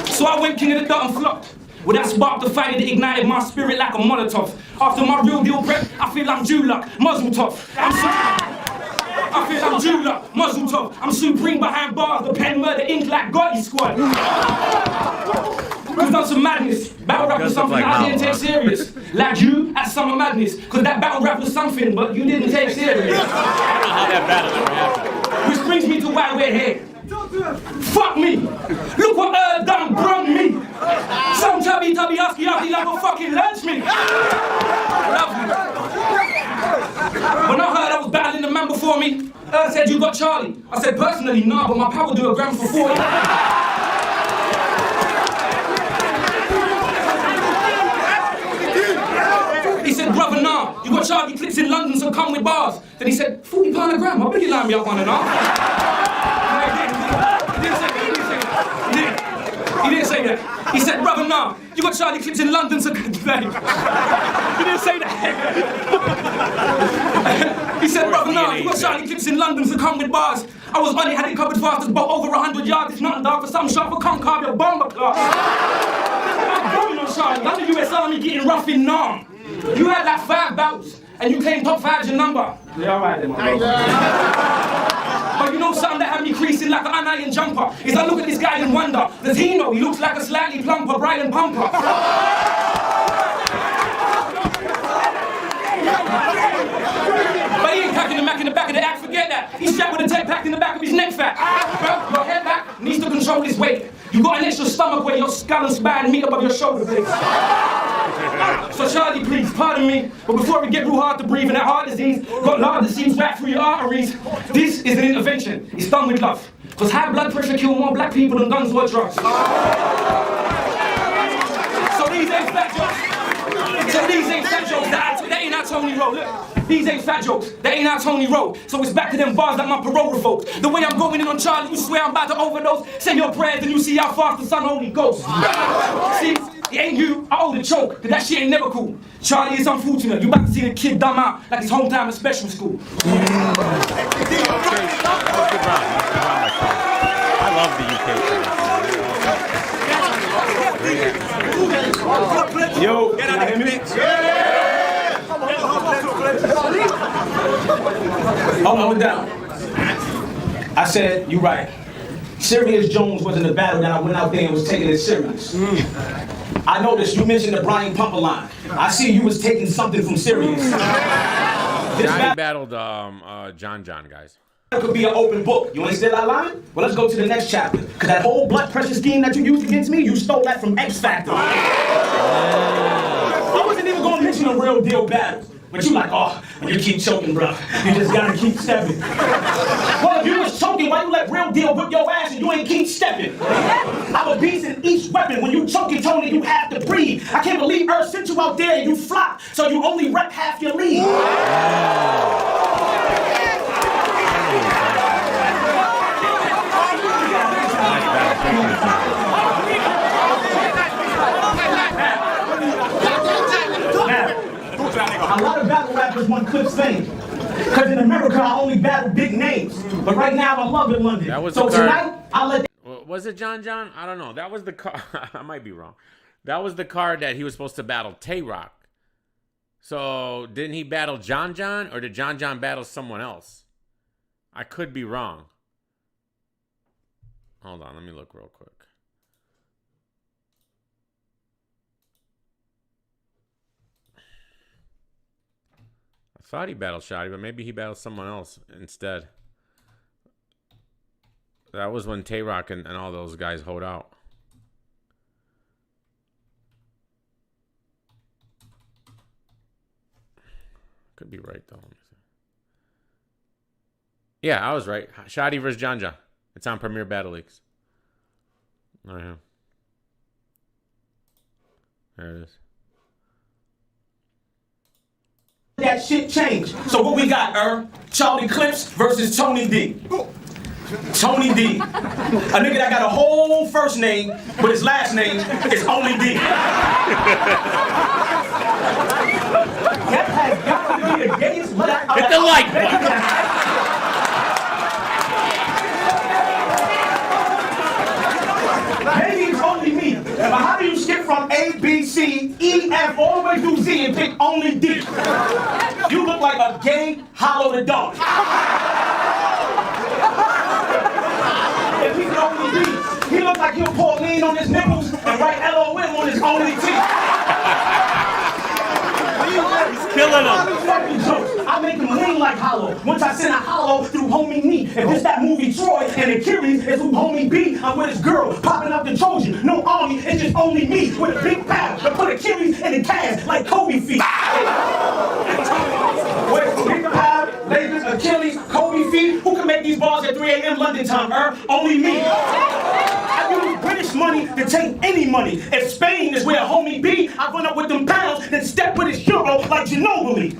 So I went king of the dirt and flopped. Well, that sparked the fire that ignited my spirit like a Molotov. After my real deal prep, I feel I'm Jew luck, muzzle tough. I feel I'm Jew luck, muzzle tough. I'm supreme behind bars, the pen murder ink like Gotti squad. We've done some madness. Battle rap was something I didn't take serious. Like you at Summer Madness. Cause that battle rap was something, but you didn't take serious. I don't know how that battle ever happened. Which brings me to why we're here. Fuck me! Look what done brung me! Some tubby husky like a fucking lunch me! Charlie. Said, you got Charlie. I said, personally, nah, but my pal will do a gram for 40. He said, brother, nah, you got Charlie clips in London, so come with bars. Then he said, £40 a gram, I bet you line me up 1.5. He didn't say that. He said, brother, nah, you got Charlie clips in London, so... He didn't say that. He said, brother, nah, you got Charlie clips in London, so come with bars. I was on it, had it covered fast as boat over 100 yards. It's nothing, dog, for some sharp for come carve your bomber class. I'm going on Charlie, I'm the US Army getting rough in Nam. You had like 5 bouts, and you claimed top 5's your number. Yeah, all right then, my bro. But you know something that had me creasing like an iron jumper? Is I look at this guy and wonder, does he know he looks like a slightly plumper Brian Pumper? But he ain't packing the Mac in the back of the act, forget that. He's strapped with a tech pack in the back of his neck fat. Bro, your head back needs to control his weight. You got an extra stomach where your skull and spine meet above your shoulder blades. So Charlie, please, pardon me, but before we get real hard to breathe and that heart disease got lard that seems right through your arteries, this is an intervention. It's done with love. Because high blood pressure kill more black people than guns or drugs. So these ain't fat jokes. That ain't our Tony Rowe. Look, these ain't fat jokes. That ain't our Tony Rowe. So it's back to them bars like my parole revoked. The way I'm going in on Charlie, you swear I'm about to overdose. Say your prayers and you see how fast the sun only goes. See? It ain't you, I owe the choke, cause that shit ain't never cool. Charlie, it's unfortunate. You about to see the kid dumb out like his hometown in special school. I love the UK. Yo, get out of here, Hold on down. I said, you right. Sirius Jones wasn't a battle that I went out there and was taking it serious. I noticed you mentioned the Brian Pumper line. I see you was taking something from Sirius. Johnny battled John guys. It could be an open book. You understand that line? Well, let's go to the next chapter. Because that whole blood pressure scheme that you used against me, you stole that from X Factor. I wasn't even going to mention a real deal battle. But you like, oh, you keep choking, bro. You just got to keep stepping. Well, if you was choking, why you let real deal whip your ass and you ain't keep stepping? I'm a beast in each weapon. When you choking, Tony, you have to breathe. I can't believe Earth sent you out there and you flop, so you only rep half your lead. A lot of battle rappers want Clip's fame. Because in America, I only battle big names. But right now, I love it, London. That was so the card. tonight, I'll let... Was it John? I don't know. That was the card. I might be wrong. That was the card that he was supposed to battle Tay-Rock. So, didn't he battle John, or did John battle someone else? I could be wrong. Hold on, let me look real quick. I thought he battled Shotty, but maybe he battled someone else instead. That was when Tay-Rock and all those guys hold out. Could be right, though. Let me see. Yeah, I was right. Shotty versus John. It's on Premier Battle Leagues. Oh, yeah. There it is. That shit changed. So what we got, Charlie Clips versus Tony D. Tony D. A nigga that got a whole first name, but his last name is only D. That has got to be the gayest. Hit the like button. Maybe it's only me. But how do you skip from A, B, C, E, F, all the way through Z and pick only D? You look like a gay Hollow the Dog. If he could only D, he look like he'll pour lean on his nipples and write LOM on his only T. He's killing him. I make him lean like Hollow. Once I send a Hollow through homie me. If this that movie Troy and Achilles is who homie B, I'm with his girl popping up the Trojan. No army, it's just only me with a big paddle. But put Achilles in the cast like Kobe feet. With big paddle, Lakers, Achilles, Kobe in London time, only me. I use British money to take any money. If Spain is where a homie be, I run up with them pounds, then step with his euro like Ginobili.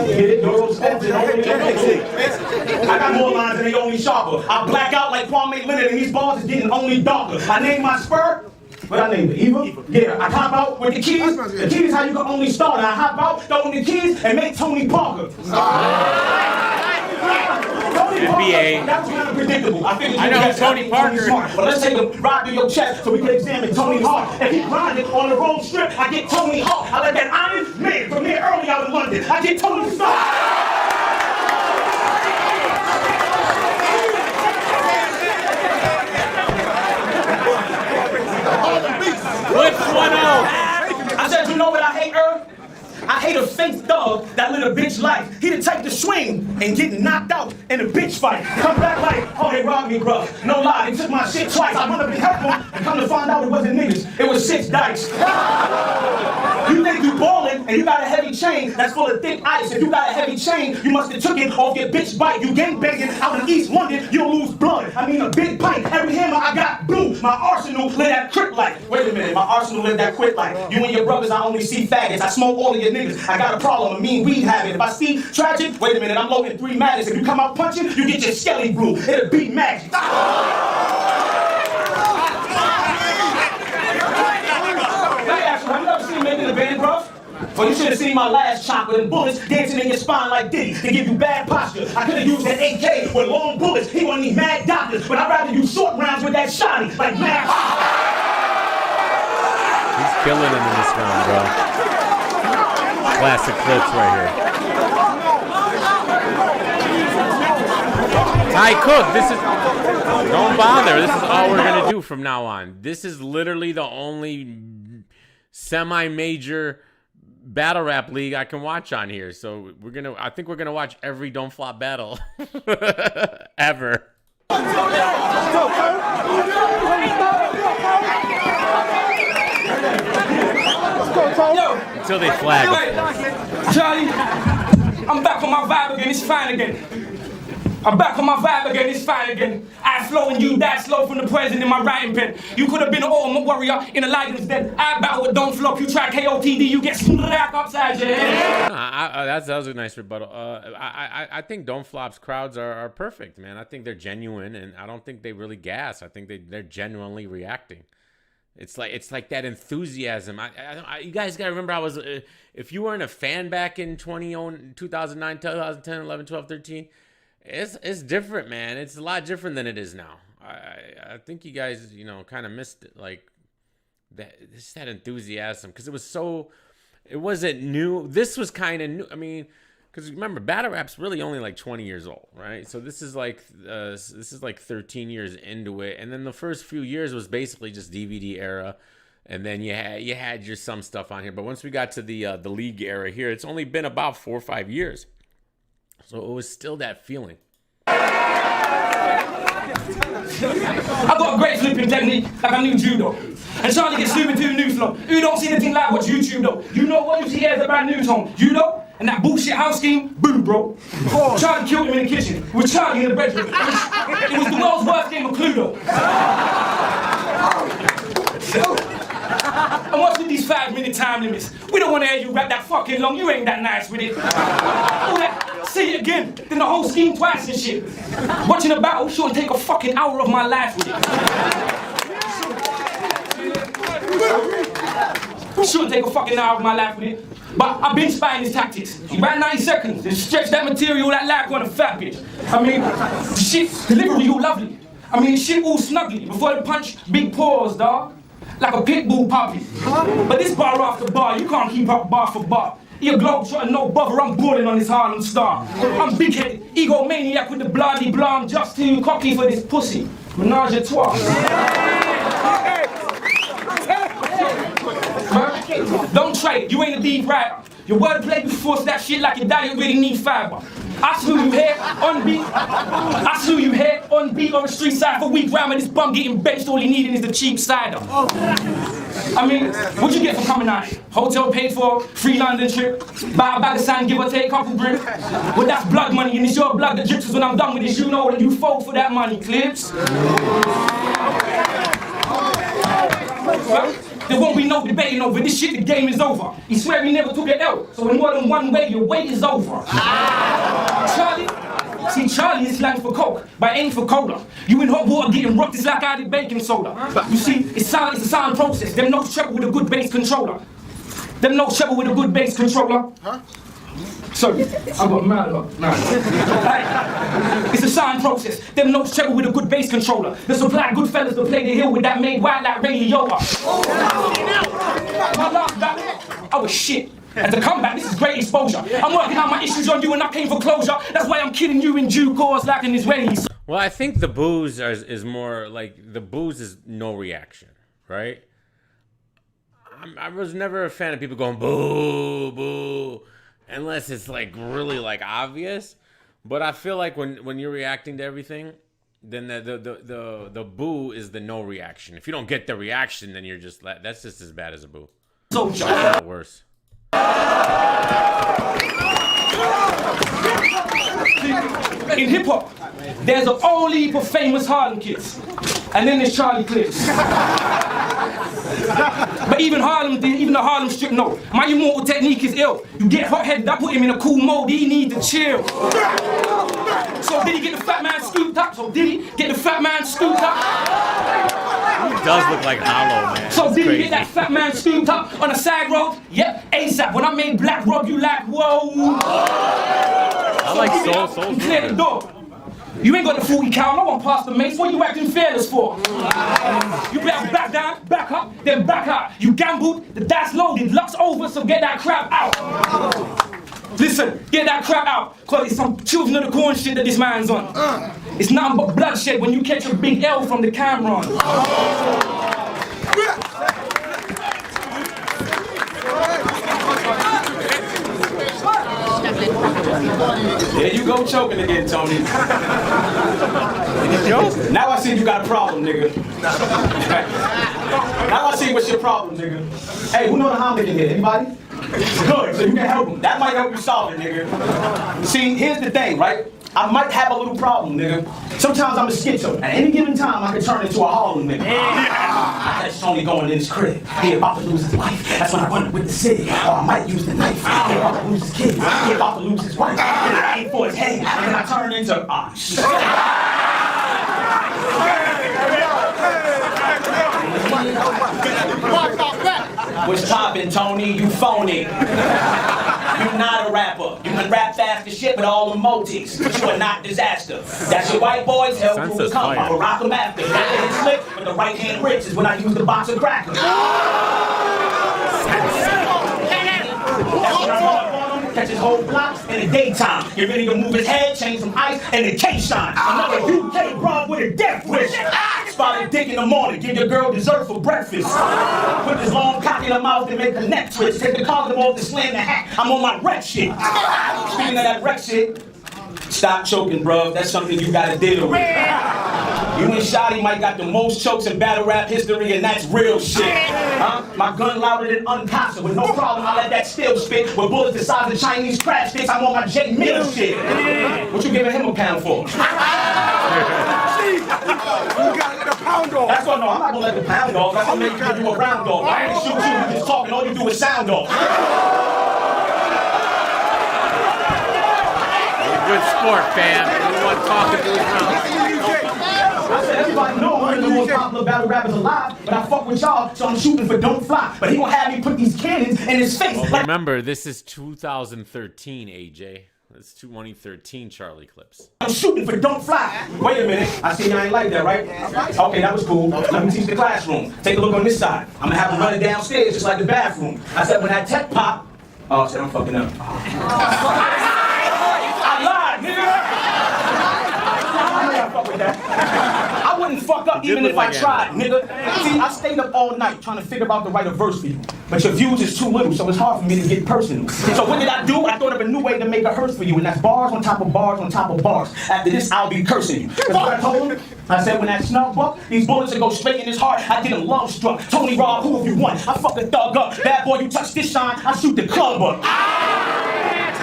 Get it? Euro steps and I got more lines than they only sharper. I black out like Kwame Leonard and these bars is getting only darker. I name my spur. What I named it? Eva? Yeah, I hop out with the keys. The keys how you can only start. I hop out, throw in the keys, and make Tony Parker. Tony NBA. Parker, that was kind of predictable. I figured I know, Tony Parker. Smart. But let's take a ride to your chest so we can examine Tony Hawk. If he grinded on the road strip, I get Tony Hawk. I let that Iron Man from here early out in London. I get Tony Stark. Clips 1-0. I said, you know what I hate, I hate a fake thug that live a bitch life. He the type to swing and get knocked out in a bitch fight. Come back like, oh, they robbed me, bro. No lie, they took my shit twice. I run up and help them, and come to find out it wasn't niggas. It was 6 dice. You think you ballin' and you got a heavy chain that's full of thick ice. If you got a heavy chain, you must have took it off your bitch bite. You gang banging out in East London, you'll lose blood. I mean a big pipe. Every hammer I got blue. My arsenal live that crip life. Wait a minute, my arsenal live that quit life. You and your brothers, I only see faggots. I smoke all of your niggas. I got a problem, a mean weed habit. If I see tragic, wait a minute, I'm loading 3 magnets. If you come out punching, you get your skelly blue. It'll be magic. Have you ever seen me in the band, bro? Well, you should have seen my last chop with them bullets dancing in your spine like Diddy to give you bad posture. I could have used that AK with long bullets. He wouldn't need mad doctors, but I'd rather use short rounds with that shotty like mad. He's killing him in this round, bro. Classic clips right here. Ty Cook, this is... Don't bother. This is all we're going to do from now on. This is literally the only semi-major battle rap league I can watch on here. So I think we're going to watch every Don't Flop battle ever. Until they flag. Charlie, I'm back on my vibe again, it's fine again. I'm back on my vibe again, it's fine again. I flow and you that slow from the present in my writing pen. You could have been an ultimate warrior in a likeness then. I battle with Don't Flop, you try KOTD, you get smacked upside your head. That was a nice rebuttal. I think Don't Flop's crowds are perfect, man. I think they're genuine, and I don't think they really gas. I think they're genuinely reacting. It's like that enthusiasm. You guys gotta remember, I was if you weren't a fan back in 2009, 2010, 11, 12, 13, it's different, man. It's a lot different than it is now. I think you guys, kind of missed it, like that enthusiasm, because it wasn't new. This was kind of new. I mean, because remember, battle rap's really only like 20 years old, right? So this is like 13 years into it, and then the first few years was basically just DVD era, and then you had your some stuff on here. But once we got to the league era here, it's only been about 4 or 5 years, so it was still that feeling. I got a great flipping technique, like I knew judo. And Charlie gets stupid to a new flow. You don't see anything like what's YouTube though. You know what you see as a brand news home. Judo and that bullshit house scheme, boo, bro. Charlie killed him in the kitchen with Charlie in the bedroom. It was the world's worst game of Cluedo. And what's with these 5-minute time limits? We don't want to hear you rap that fucking long. You ain't that nice with it. All that, say it again, then the whole scheme twice and shit. Watching a battle sure take a fucking hour of my life with it. Should take a fucking hour of my life with it. But I've been spying his tactics. About 90 seconds and stretch that material that like on a fat bitch. I mean, the shit delivery all lovely. I mean, shit all snuggly. Before the punch, big pause, dawg. Like a pit bull puppy. But this bar after bar, you can't keep up bar for bar. You're globetrotting, no bother, I'm balling on this Harlem Star. I'm big-headed, egomaniac with the bloody blah, I'm just too cocky for this pussy. Menage a trois. Don't try it, you ain't a deep rapper. Your wordplay before that shit like your daddy really need fiber. I slew you here on beat. I slew you here on beat on the street side for weak round, and this bum getting benched, all he needing is the cheap cider. I mean, what'd you get for coming out here? Hotel paid for, free London trip, buy a bag of sand, give or take, couple brick. Well, that's blood money, and it's your blood that drips when I'm done with this. You know that you fold for that money, Clips. Well, there won't be no debating over this shit, the game is over. He swear he never took an L, so in more than one way, your wait is over. Charlie? See, Charlie is slang for coke, but ain't for cola. You in hot water getting rocked, it's like I did baking soda. You see, it's a sound process. Them no trouble with a good bass controller. Them no trouble with a good bass controller. Sorry, I got mad up. It's a sound process. Them no trouble with a good bass controller. The supply good fellas to play the hill with that made wild like Ray Liotta. My last battle, I was shit. And to come back, this is great exposure. I'm working out my issues on you and I came for closure. That's why I'm killing you in due course like in Israelis. Well, I think the booze is more like the booze is no reaction, right? I was never a fan of people going boo, boo, unless it's like really like obvious. But I feel like when you're reacting to everything, then the boo is the no reaction. If you don't get the reaction, then you're just that's just as bad as a boo. So worse. In hip hop, there's an whole heap of famous Harlem kids, and then there's Charlie Clips. But even the Harlem Strip know my immortal technique is ill. You get hot-headed, I put him in a cool mode. He need to chill. So did he get the fat man scooped up? He does look like Hollow, man. So It's did he crazy. get that fat man scooped up on a sag road? Yep, ASAP. When I made Black Rob, you like, whoa. I like Soul. Clear the door. You ain't got the 40 cal, no one passed the mace. What you acting fearless for? You better back down, back up, then back out. You gambled, the dice loaded, luck's over, so get that crap out. Listen, get that crap out, cause it's some children of the corn shit that this man's on. It's nothing but bloodshed when you catch a big L from the camera. There you go choking again, Tony. Now I see you got a problem, nigga. Now I see what's your problem, nigga. Hey, who know the homie in here? Anybody? Good, so you can help him. That might help you solve it, nigga. See, here's the thing, right? I might have a little problem, nigga. Sometimes I'm a schizo. At any given time, I can turn into a Harlem nigga. I catch Tony going in his crib. He about to lose his wife. That's when I run with the city. Or I might use the knife. He about to lose his kids. He about to lose his wife. Then I aim for his head. And then I turn into, shit. What's poppin', Tony? You phony. You're not a rapper. You can rap fast as shit with all the motives, but you are not disaster. That's your white boys, hell through the come. I will rock them after. That hand slick, but the right hand rich is when I use the box of crackers. That's when I run up on him, catch his whole blocks in the daytime. Get ready to move his head, change some ice, and the K shine. Another UK broad with a death wish. Spot a dick in the morning, give your girl dessert for breakfast. Put this long cock in her mouth and make her neck twitch. Take the condom off and slam the hat. I'm on my wreck shit. Speaking of that wreck shit, stop choking, bruv. That's something you gotta deal with. You and Shotty might got the most chokes in battle rap history, and that's real shit. Huh? My gun louder than Uncasa. With no problem, I let that still spit. With bullets the size of Chinese crab sticks, I'm on my J Mill shit. What you giving him a pound for? You gotta let a pound off. That's what, no, I'm not gonna let the pound off. That's gonna make you do a round off. I ain't shoot you, you just talking, all you do is sound off. Good sport, fam. Everyone talking to his mouth. I said everybody know I'm the most popular battle rappers alive, but I fuck with y'all, so I'm shooting for Don't Fly. But he gonna have me put these cannons in his face. Well, remember, this is 2013, AJ. It's 2013 Charlie Clips. I'm shooting for Don't Fly. Wait a minute. I see you ain't like that, right? Okay, that was cool. Let me teach the classroom. Take a look on this side. I'm gonna have him running downstairs just like the bathroom. I said when that tech pop. Oh shit, I'm fucking up. I lied, nigga. I fuck with that. I wouldn't fuck up even if I tried, nigga. See, I stayed up all night trying to figure out the right verse for you. But your views is too little, so it's hard for me to get personal. So what did I do? I thought of a new way to make a hearse for you, and that's bars on top of bars on top of bars. After this, I'll be cursing you. That's what I told him. I said, when that snub buck, these bullets will go straight in his heart. I did him love struck. Tony Robb, who have you won? I fuck a thug up. Bad boy, you touch this shine, I shoot the club up.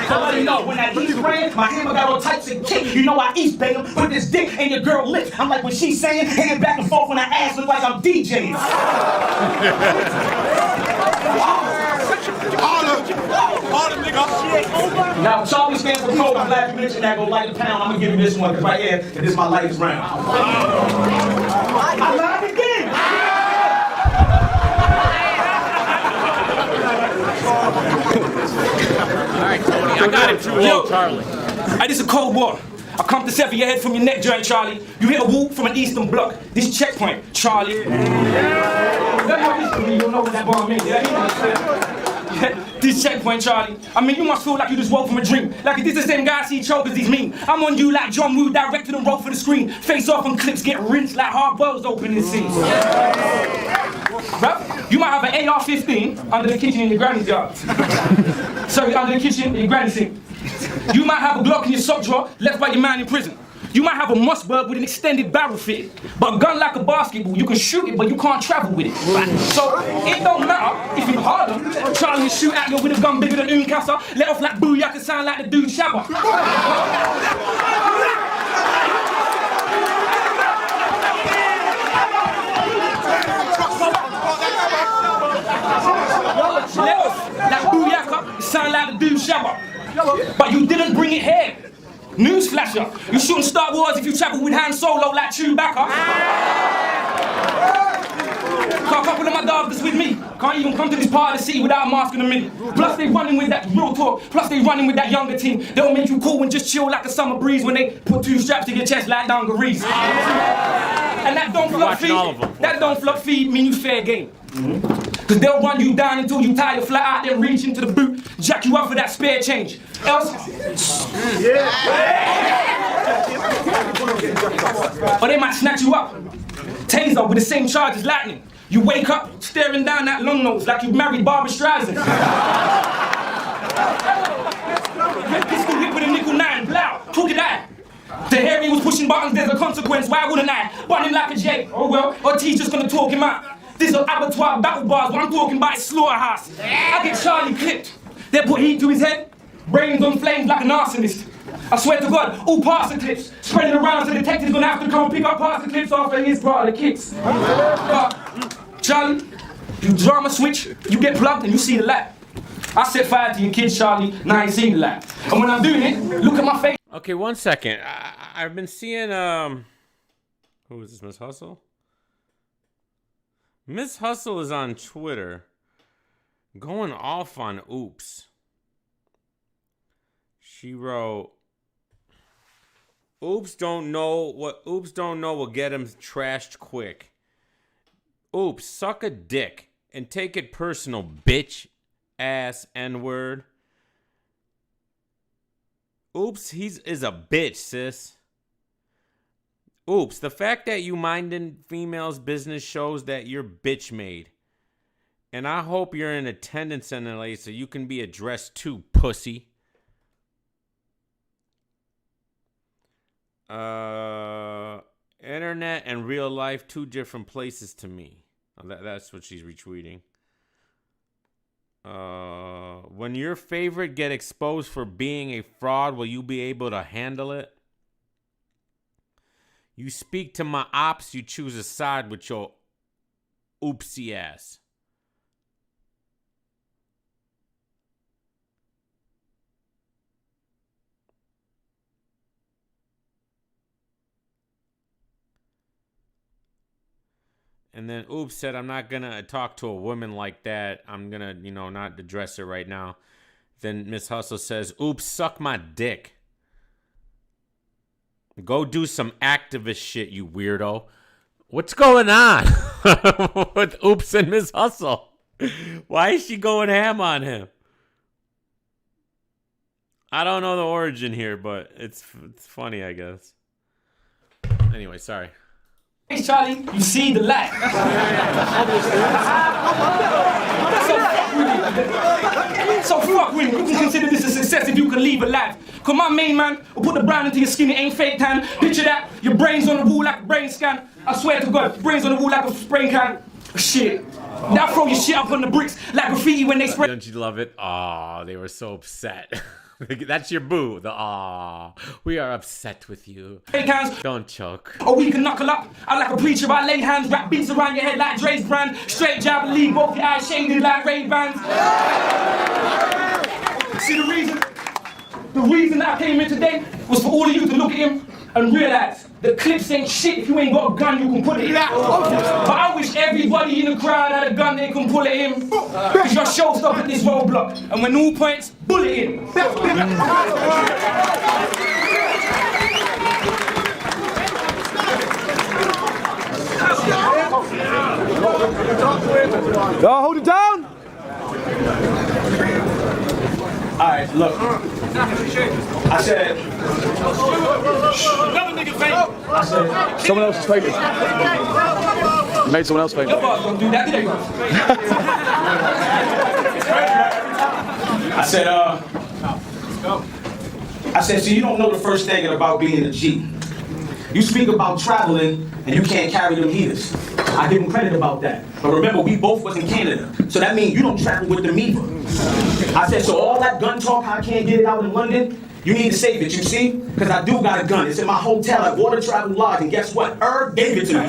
So let you know, when that East ran, my hammer got all types of kick. You know I East bait him, put this dick in your girl lips. I'm like what she's saying, hand back and forth when I ass look like I'm DJing. Now, Charlie stands for Cobra, glad you mentioned that, go light a pound. I'm gonna give you this one, because right here, this is my lightest round. I lied again! Alright, Tony, I got it too low, Charlie. Hey, this is a cold war. I come to sever your head from your neck joint, Charlie. You hit a whoop from an eastern block. This checkpoint, Charlie. You don't know what that bomb means. This checkpoint, Charlie. I mean, you must feel like you just woke from a dream. Like if this the same guy see chokers, these mean. I'm on you like John Woo directed and wrote for the screen. Face off and clips get rinsed like hard boils opening scenes. Bruh, you might have an AR-15 under the kitchen in your granny's yard. Sorry, under the kitchen in your granny's sink. You might have a Glock in your sock drawer left by your man in prison. You might have a Mossberg with an extended barrel fitted. But a gun like a basketball, you can shoot it, but you can't travel with it. So it don't matter if you Harlem, Charlie will shoot at you with a gun bigger than Uncasa, let off like Booyaka, sound like the dude Shabba. Let off like Booyaka, sound like the dude Shabba. But you didn't bring it here. Newsflasher, you shouldn't start wars if you travel with Han Solo like Chewbacca. A couple of my dogs that's with me can't even come to this part of the city without a mask in a minute. Plus they running with that real talk, plus they running with that younger team. They'll make you cool and just chill like a summer breeze when they put 2 straps to your chest like dungarees. And that don't flop feed mean you fair game. Cause they'll run you down until you tire flat out, then reach into the boot, jack you up for that spare change. Else, or they might snatch you up. Taser with the same charge as lightning. You wake up staring down that long nose like you married Barbara Streisand. Pistol whip with a nickel 9, blow, who did I? The Harry was pushing buttons, there's a consequence, why wouldn't I? Bun him like a J, oh well, or T's just gonna talk him out. This is abattoir battle bars, what I'm talking about is slaughterhouse. I get Charlie clipped, they put heat to his head, brains on flames like an arsonist. I swear to God, all parts of clips, spreading around so the detective's gonna have to come pick up parts of clips off of his part of the kicks. But, Charlie, you drama switch, you get plugged and you see the light. I set fire to your kids, Charlie, now you see the light. And when I'm doing it, look at my face. Okay, 1 second. I've been seeing, who is this, Miss Hustle? Miss Hustle is on Twitter going off on Oops. She wrote, Oops don't know will get him trashed quick. Oops, suck a dick and take it personal, bitch, ass, N-word. Oops, is a bitch, sis. Oops, the fact that you minding females' business shows that you're bitch made. And I hope you're in attendance in LA so you can be addressed too, pussy. Internet and real life, 2 different places to me. That's what she's retweeting. When your favorite get exposed for being a fraud, will you be able to handle it? You speak to my ops, you choose a side with your oopsie ass. And then Oops said, I'm not going to talk to a woman like that. I'm going to, not address it right now. Then Miss Hustle says, Oops, suck my dick. Go do some activist shit, you weirdo. What's going on with Oops and Miss Hustle? Why is she going ham on him? I don't know the origin here, but it's funny, I guess. Anyway, sorry. Hey, Charlie, you see the light. So fuck with me. You can consider this a success if you can leave alive. Cause my main man will put the brown into your skin, it ain't fake tan. Picture that, your brain's on the wall like a brain scan. I swear to God, brain's on the wall like a sprain can. Shit. Now throw your shit up on the bricks like graffiti when they spray. Don't you love it? Aw, they were so upset. That's your boo. The aw. We are upset with you. Hands. Don't choke. Or we can knuckle up. I like a preacher, I lay hands, wrap beats around your head like Dre's brand. Straight jab, leave both your eyes shaded like Ray-Bans. See the reason that I came in today was for all of you to look at him and realize the clips ain't shit. If you ain't got a gun, you can put it in. But I wish everybody in the crowd had a gun they can pull it in. Because your show stop at this roadblock. And when all points, bullet in. Y'all hold it down. All right, look. I said. Someone else is famous. You made someone else famous. Your boss don't do that, did they? I said, so you don't know the first thing about being a G. You speak about traveling and you can't carry them heaters. I give him credit about that. But remember, we both was in Canada. So that means you don't travel with them either. I said, so all that gun talk, I can't get it out in London, you need to save it, you see? Because I do got a gun. It's in my hotel at Water Travel Lodge, and guess what? Herb gave it to me.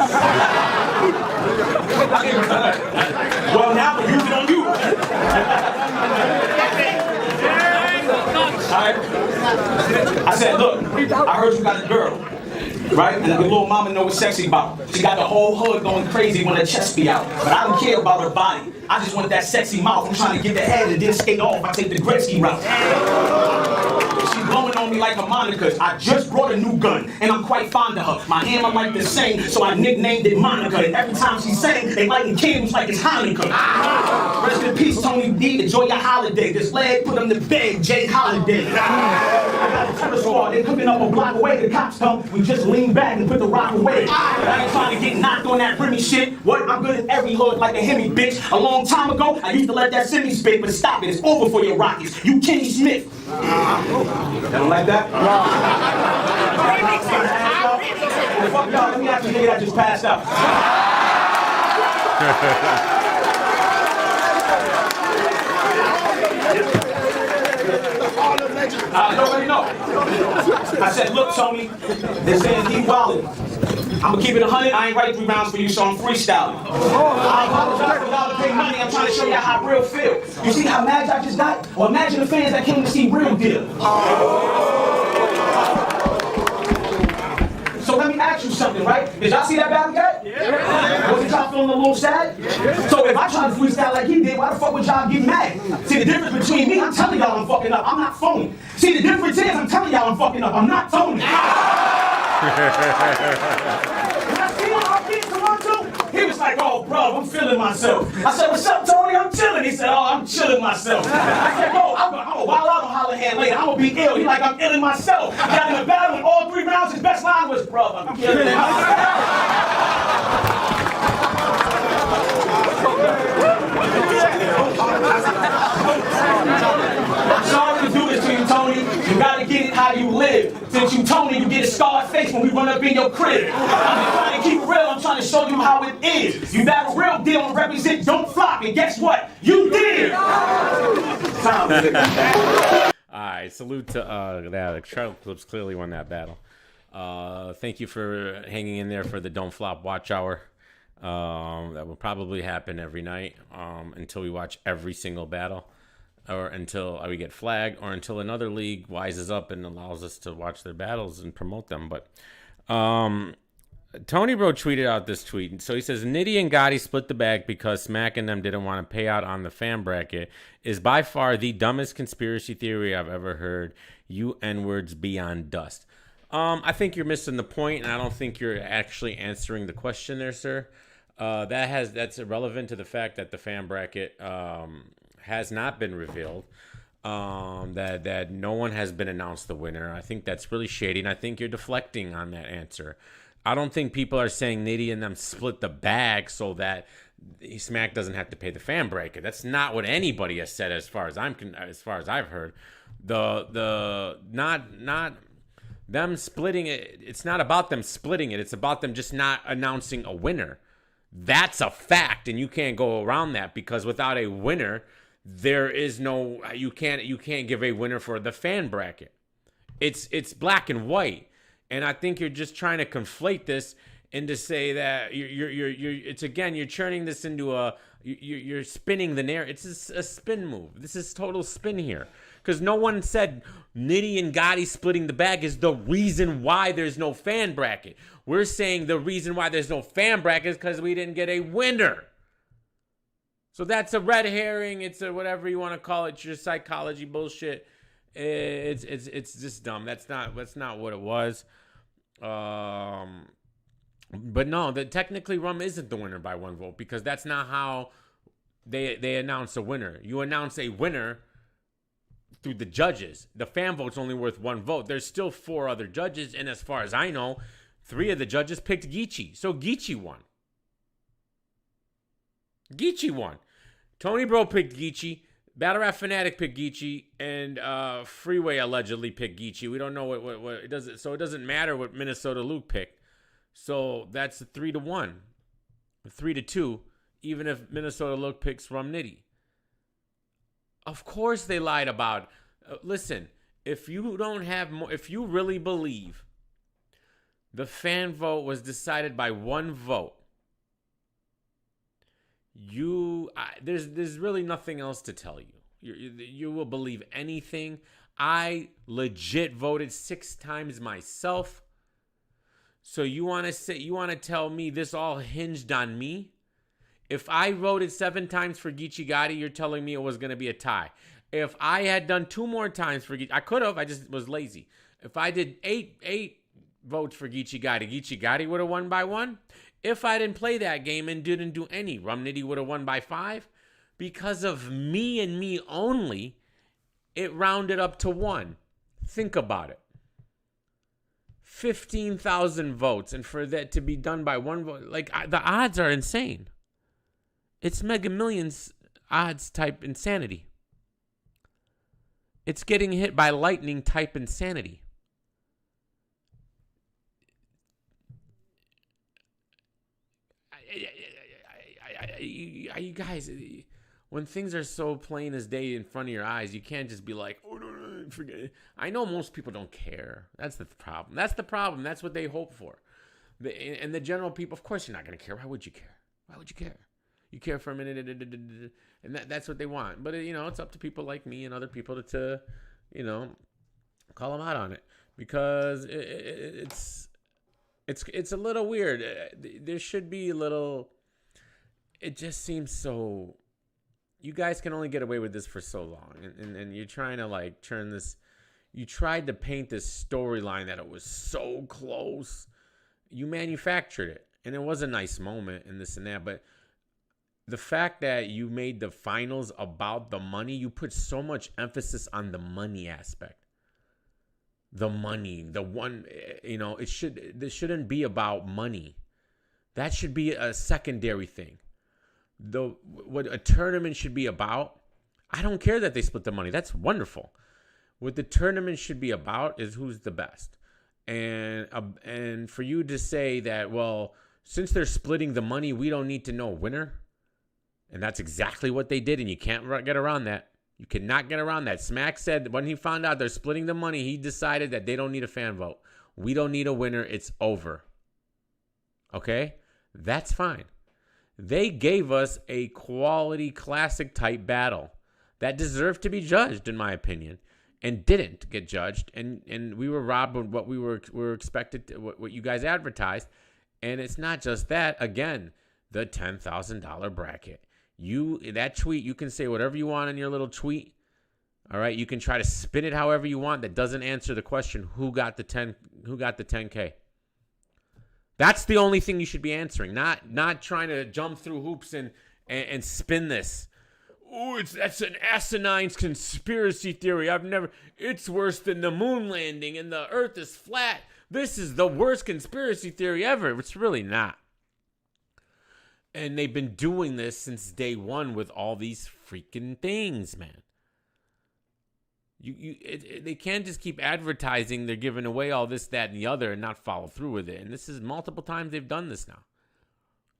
Well, now I'm using it on you. All right? I said, look, I heard you got a girl. Right? And the little mama know what's sexy about. She got the whole hood going crazy when her chest be out. But I don't care about her body. I just want that sexy mouth. I'm trying to get the head and then skate off. I take the Gretzky route. She's blowing on me like a Monica. I just brought a new gun, and I'm quite fond of her. My hammer like to sing, so I nicknamed it Monica. And every time she sang, they lighting candles like it's Hanukkah. Rest in peace, Tony D. Enjoy your holiday. This leg put him to bed, Jay Holiday. I got a tennis squad. They cooking up a block away. The cops come. We just lean back and put the rock away. I ain't trying to get knocked on that Remy shit. What? I'm good at every hood like a Hemi, bitch. A long time ago, I used to let that semi spit, but stop it. It's over for your Rockies. You Kenny Smith. Y'all don't like that? Well, fuck y'all. Let me ask you a nigga that just passed out. I already know. I said, look, Tony, they're saying he wildin'. I'm gonna keep it 100. I ain't write 3 rounds for you, so I'm freestyling. I apologize for y'all to pay money. I'm trying to show you how real feel. You see how mad I just got? Well, imagine the fans that came to see Real Deal. So let me ask you something, right? Did y'all see that battle yet? Yeah. Wasn't y'all feeling a little sad? Yeah. So if I try to freestyle like he did, why the fuck would y'all get mad? See, the difference between me, I'm telling y'all I'm fucking up. I'm not phony. See, the difference is I'm telling y'all I'm fucking up. I'm not phony. When I see him, I beat him on too. He was like, oh, bro, I'm feeling myself. I said, what's up, Tony? I'm chilling. He said, oh, I'm chilling myself. I said, yo, I'm a wild out on Hollahan later. I'm gonna be ill. He like, I'm illing myself. Got in a battle in all 3 rounds. His best line was, bro, I'm killing myself. I'm sorry to do this to you, Tony. You gotta get it how you live. Since you Tony, you get a scarred face when we run up in your crib. I'm just trying to keep it real. I'm trying to show you how it is. You battle Real Deal and represent Don't Flop. And guess what? You did. Alright, salute to that. Charlotte Clips clearly won that battle. Thank you for hanging in there for the Don't Flop watch hour. That will probably happen every night until we watch every single battle, or until we get flagged, or until another league wises up and allows us to watch their battles and promote them. But Tony Bro tweeted out this tweet. So he says, Nitty and Gotti split the bag because Smack and them didn't want to pay out on the fan bracket is by far the dumbest conspiracy theory I've ever heard. You N-words beyond dust. I think you're missing the point, and I don't think you're actually answering the question there, sir. That's irrelevant to the fact that the fan bracket has not been revealed. That no one has been announced the winner. I think that's really shady, and I think you're deflecting on that answer. I don't think people are saying Nitty and them split the bag so that Smack doesn't have to pay the fan bracket. That's not what anybody has said, as far as I've heard. Not them splitting it. It's not about them splitting it. It's about them just not announcing a winner. That's a fact, and you can't go around that, because without a winner, there is no, you can't give a winner for the fan bracket. It's black and white, and I think you're just trying to conflate this and to say that you're churning this into you're spinning the narrative. It's a spin move. This is total spin here, because no one said Nitty and Gotti splitting the bag is the reason why there's no fan bracket. We're saying the reason why there's no fan bracket is because we didn't get a winner. So that's a red herring. It's a whatever you want to call it. Your psychology bullshit. It's just dumb. That's not what it was. But no, technically Rum isn't the winner by one vote, because that's not how they announce a winner. You announce a winner through the judges. The fan vote's only worth one vote. There's still 4 other judges, and as far as I know, 3 of the judges picked Geechee. So Geechee won. Tony Bro picked Geechee. Battle Rap Fanatic picked Geechee, and Freeway allegedly picked Geechee. We don't know what it does. So it doesn't matter what Minnesota Luke picked. So that's a 3-1, 3-2, even if Minnesota Luke picks Rum Nitty. Of course they lied about. Listen, if you really believe the fan vote was decided by one vote, there's really nothing else to tell you. You will believe anything. I legit voted 6 times myself. So you want to tell me this all hinged on me? If I voted 7 times for Geechee Gotti, you're telling me it was going to be a tie. If I had done 2 more times for Geechee, I could have. I just was lazy. If I did 8 votes for Geechee Gotti would have won by 1. If I didn't play that game and didn't do any, Rum Nitty would have won by 5. Because of me and me only, it rounded up to 1. Think about it. 15,000 votes, and for that to be done by 1 vote, the odds are insane. It's Mega Millions odds type insanity. It's getting hit by lightning type insanity. You guys, when things are so plain as day in front of your eyes, you can't just be like, oh, no, forget it. I know most people don't care. That's the problem. That's what they hope for. And the general people, of course you're not going to care. Why would you care? You care for a minute, and that's what they want. But, it's up to people like me and other people to call them out on it, because it's a little weird. There should be a little. It just seems so. You guys can only get away with this for so long, and you're trying to turn this. You tried to paint this storyline that it was so close. You manufactured it, and it was a nice moment and this and that, but the fact that you made the finals about the money, you put so much emphasis on the money aspect. The money, this shouldn't be about money. That should be a secondary thing. What a tournament should be about, I don't care that they split the money. That's wonderful. What the tournament should be about is who's the best. And for you to say that, well, since they're splitting the money, we don't need to know a winner. And that's exactly what they did, and you can't get around that. You cannot get around that. Smack said when he found out they're splitting the money, he decided that they don't need a fan vote. We don't need a winner. It's over. Okay? That's fine. They gave us a quality classic type battle that deserved to be judged, in my opinion, and didn't get judged. And we were robbed of what we were expected to, what you guys advertised. And it's not just that. Again, the $10,000 bracket. That tweet, you can say whatever you want in your little tweet. All right, you can try to spin it however you want. That doesn't answer the question: who got the 10K? That's the only thing you should be answering. Not trying to jump through hoops and spin this. Oh, that's an asinine conspiracy theory. It's worse than the moon landing and the earth is flat. This is the worst conspiracy theory ever. It's really not. And they've been doing this since day one with all these freaking things, man. They can't just keep advertising they're giving away all this, that, and the other and not follow through with it. And this is multiple times they've done this now.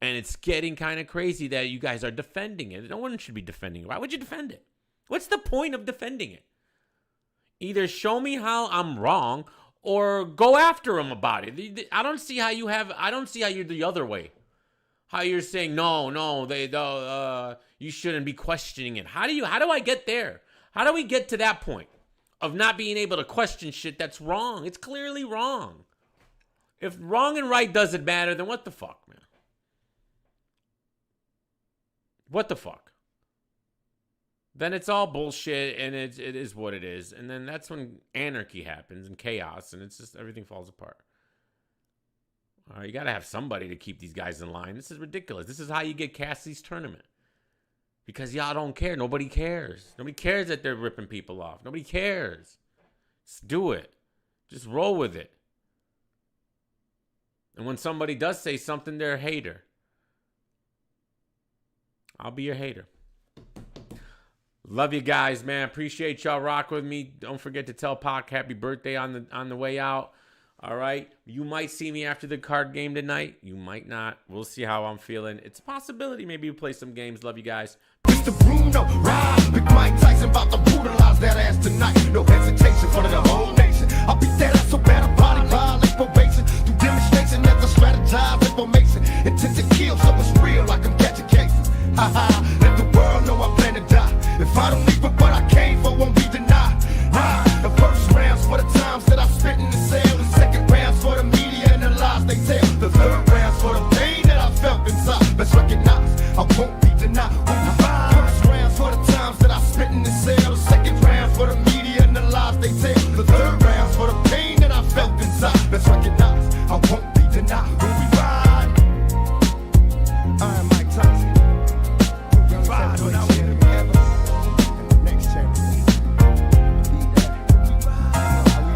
And it's getting kind of crazy that you guys are defending it. No one should be defending it. Why would you defend it? What's the point of defending it? Either show me how I'm wrong or go after them about it. I don't see how you're the other way. How you're saying, no, you shouldn't be questioning it. How do I get there? How do we get to that point of not being able to question shit that's wrong? It's clearly wrong. If wrong and right doesn't matter, then what the fuck, man? What the fuck? Then it's all bullshit and it is what it is. And then that's when anarchy happens and chaos and it's just everything falls apart. All right, you got to have somebody to keep these guys in line. This is ridiculous. This is how you get Cassie's tournament. Because y'all don't care. Nobody cares. Nobody cares that they're ripping people off. Nobody cares. Just do it. Just roll with it. And when somebody does say something, they're a hater. I'll be your hater. Love you guys, man. Appreciate y'all rock with me. Don't forget to tell Pac happy birthday on the way out. All right. You might see me after the card game tonight. You might not. We'll see how I'm feeling. It's a possibility. Maybe we'll play some games. Love you guys. Mr. Bruno, ride. Big Mike Tyson about to brutalize that ass tonight. No hesitation in front of the whole nation. I'll beat that ass so bad, a body violate probation. Through demonstration, as I strategize information. Intent to kill, so it's real like I'm catching cases. Ha ha, let the world know I plan to die. If I don't leave it, what I came for won't be denied. The first round's for the times that I'm spitting in the cell. The second round's for the media and the lies they tell. The third round's for the pain that I felt inside. Let's recognize, I won't be denied. First round's for the times that I spit in the cell. The second round for the media and the lies they tell. The third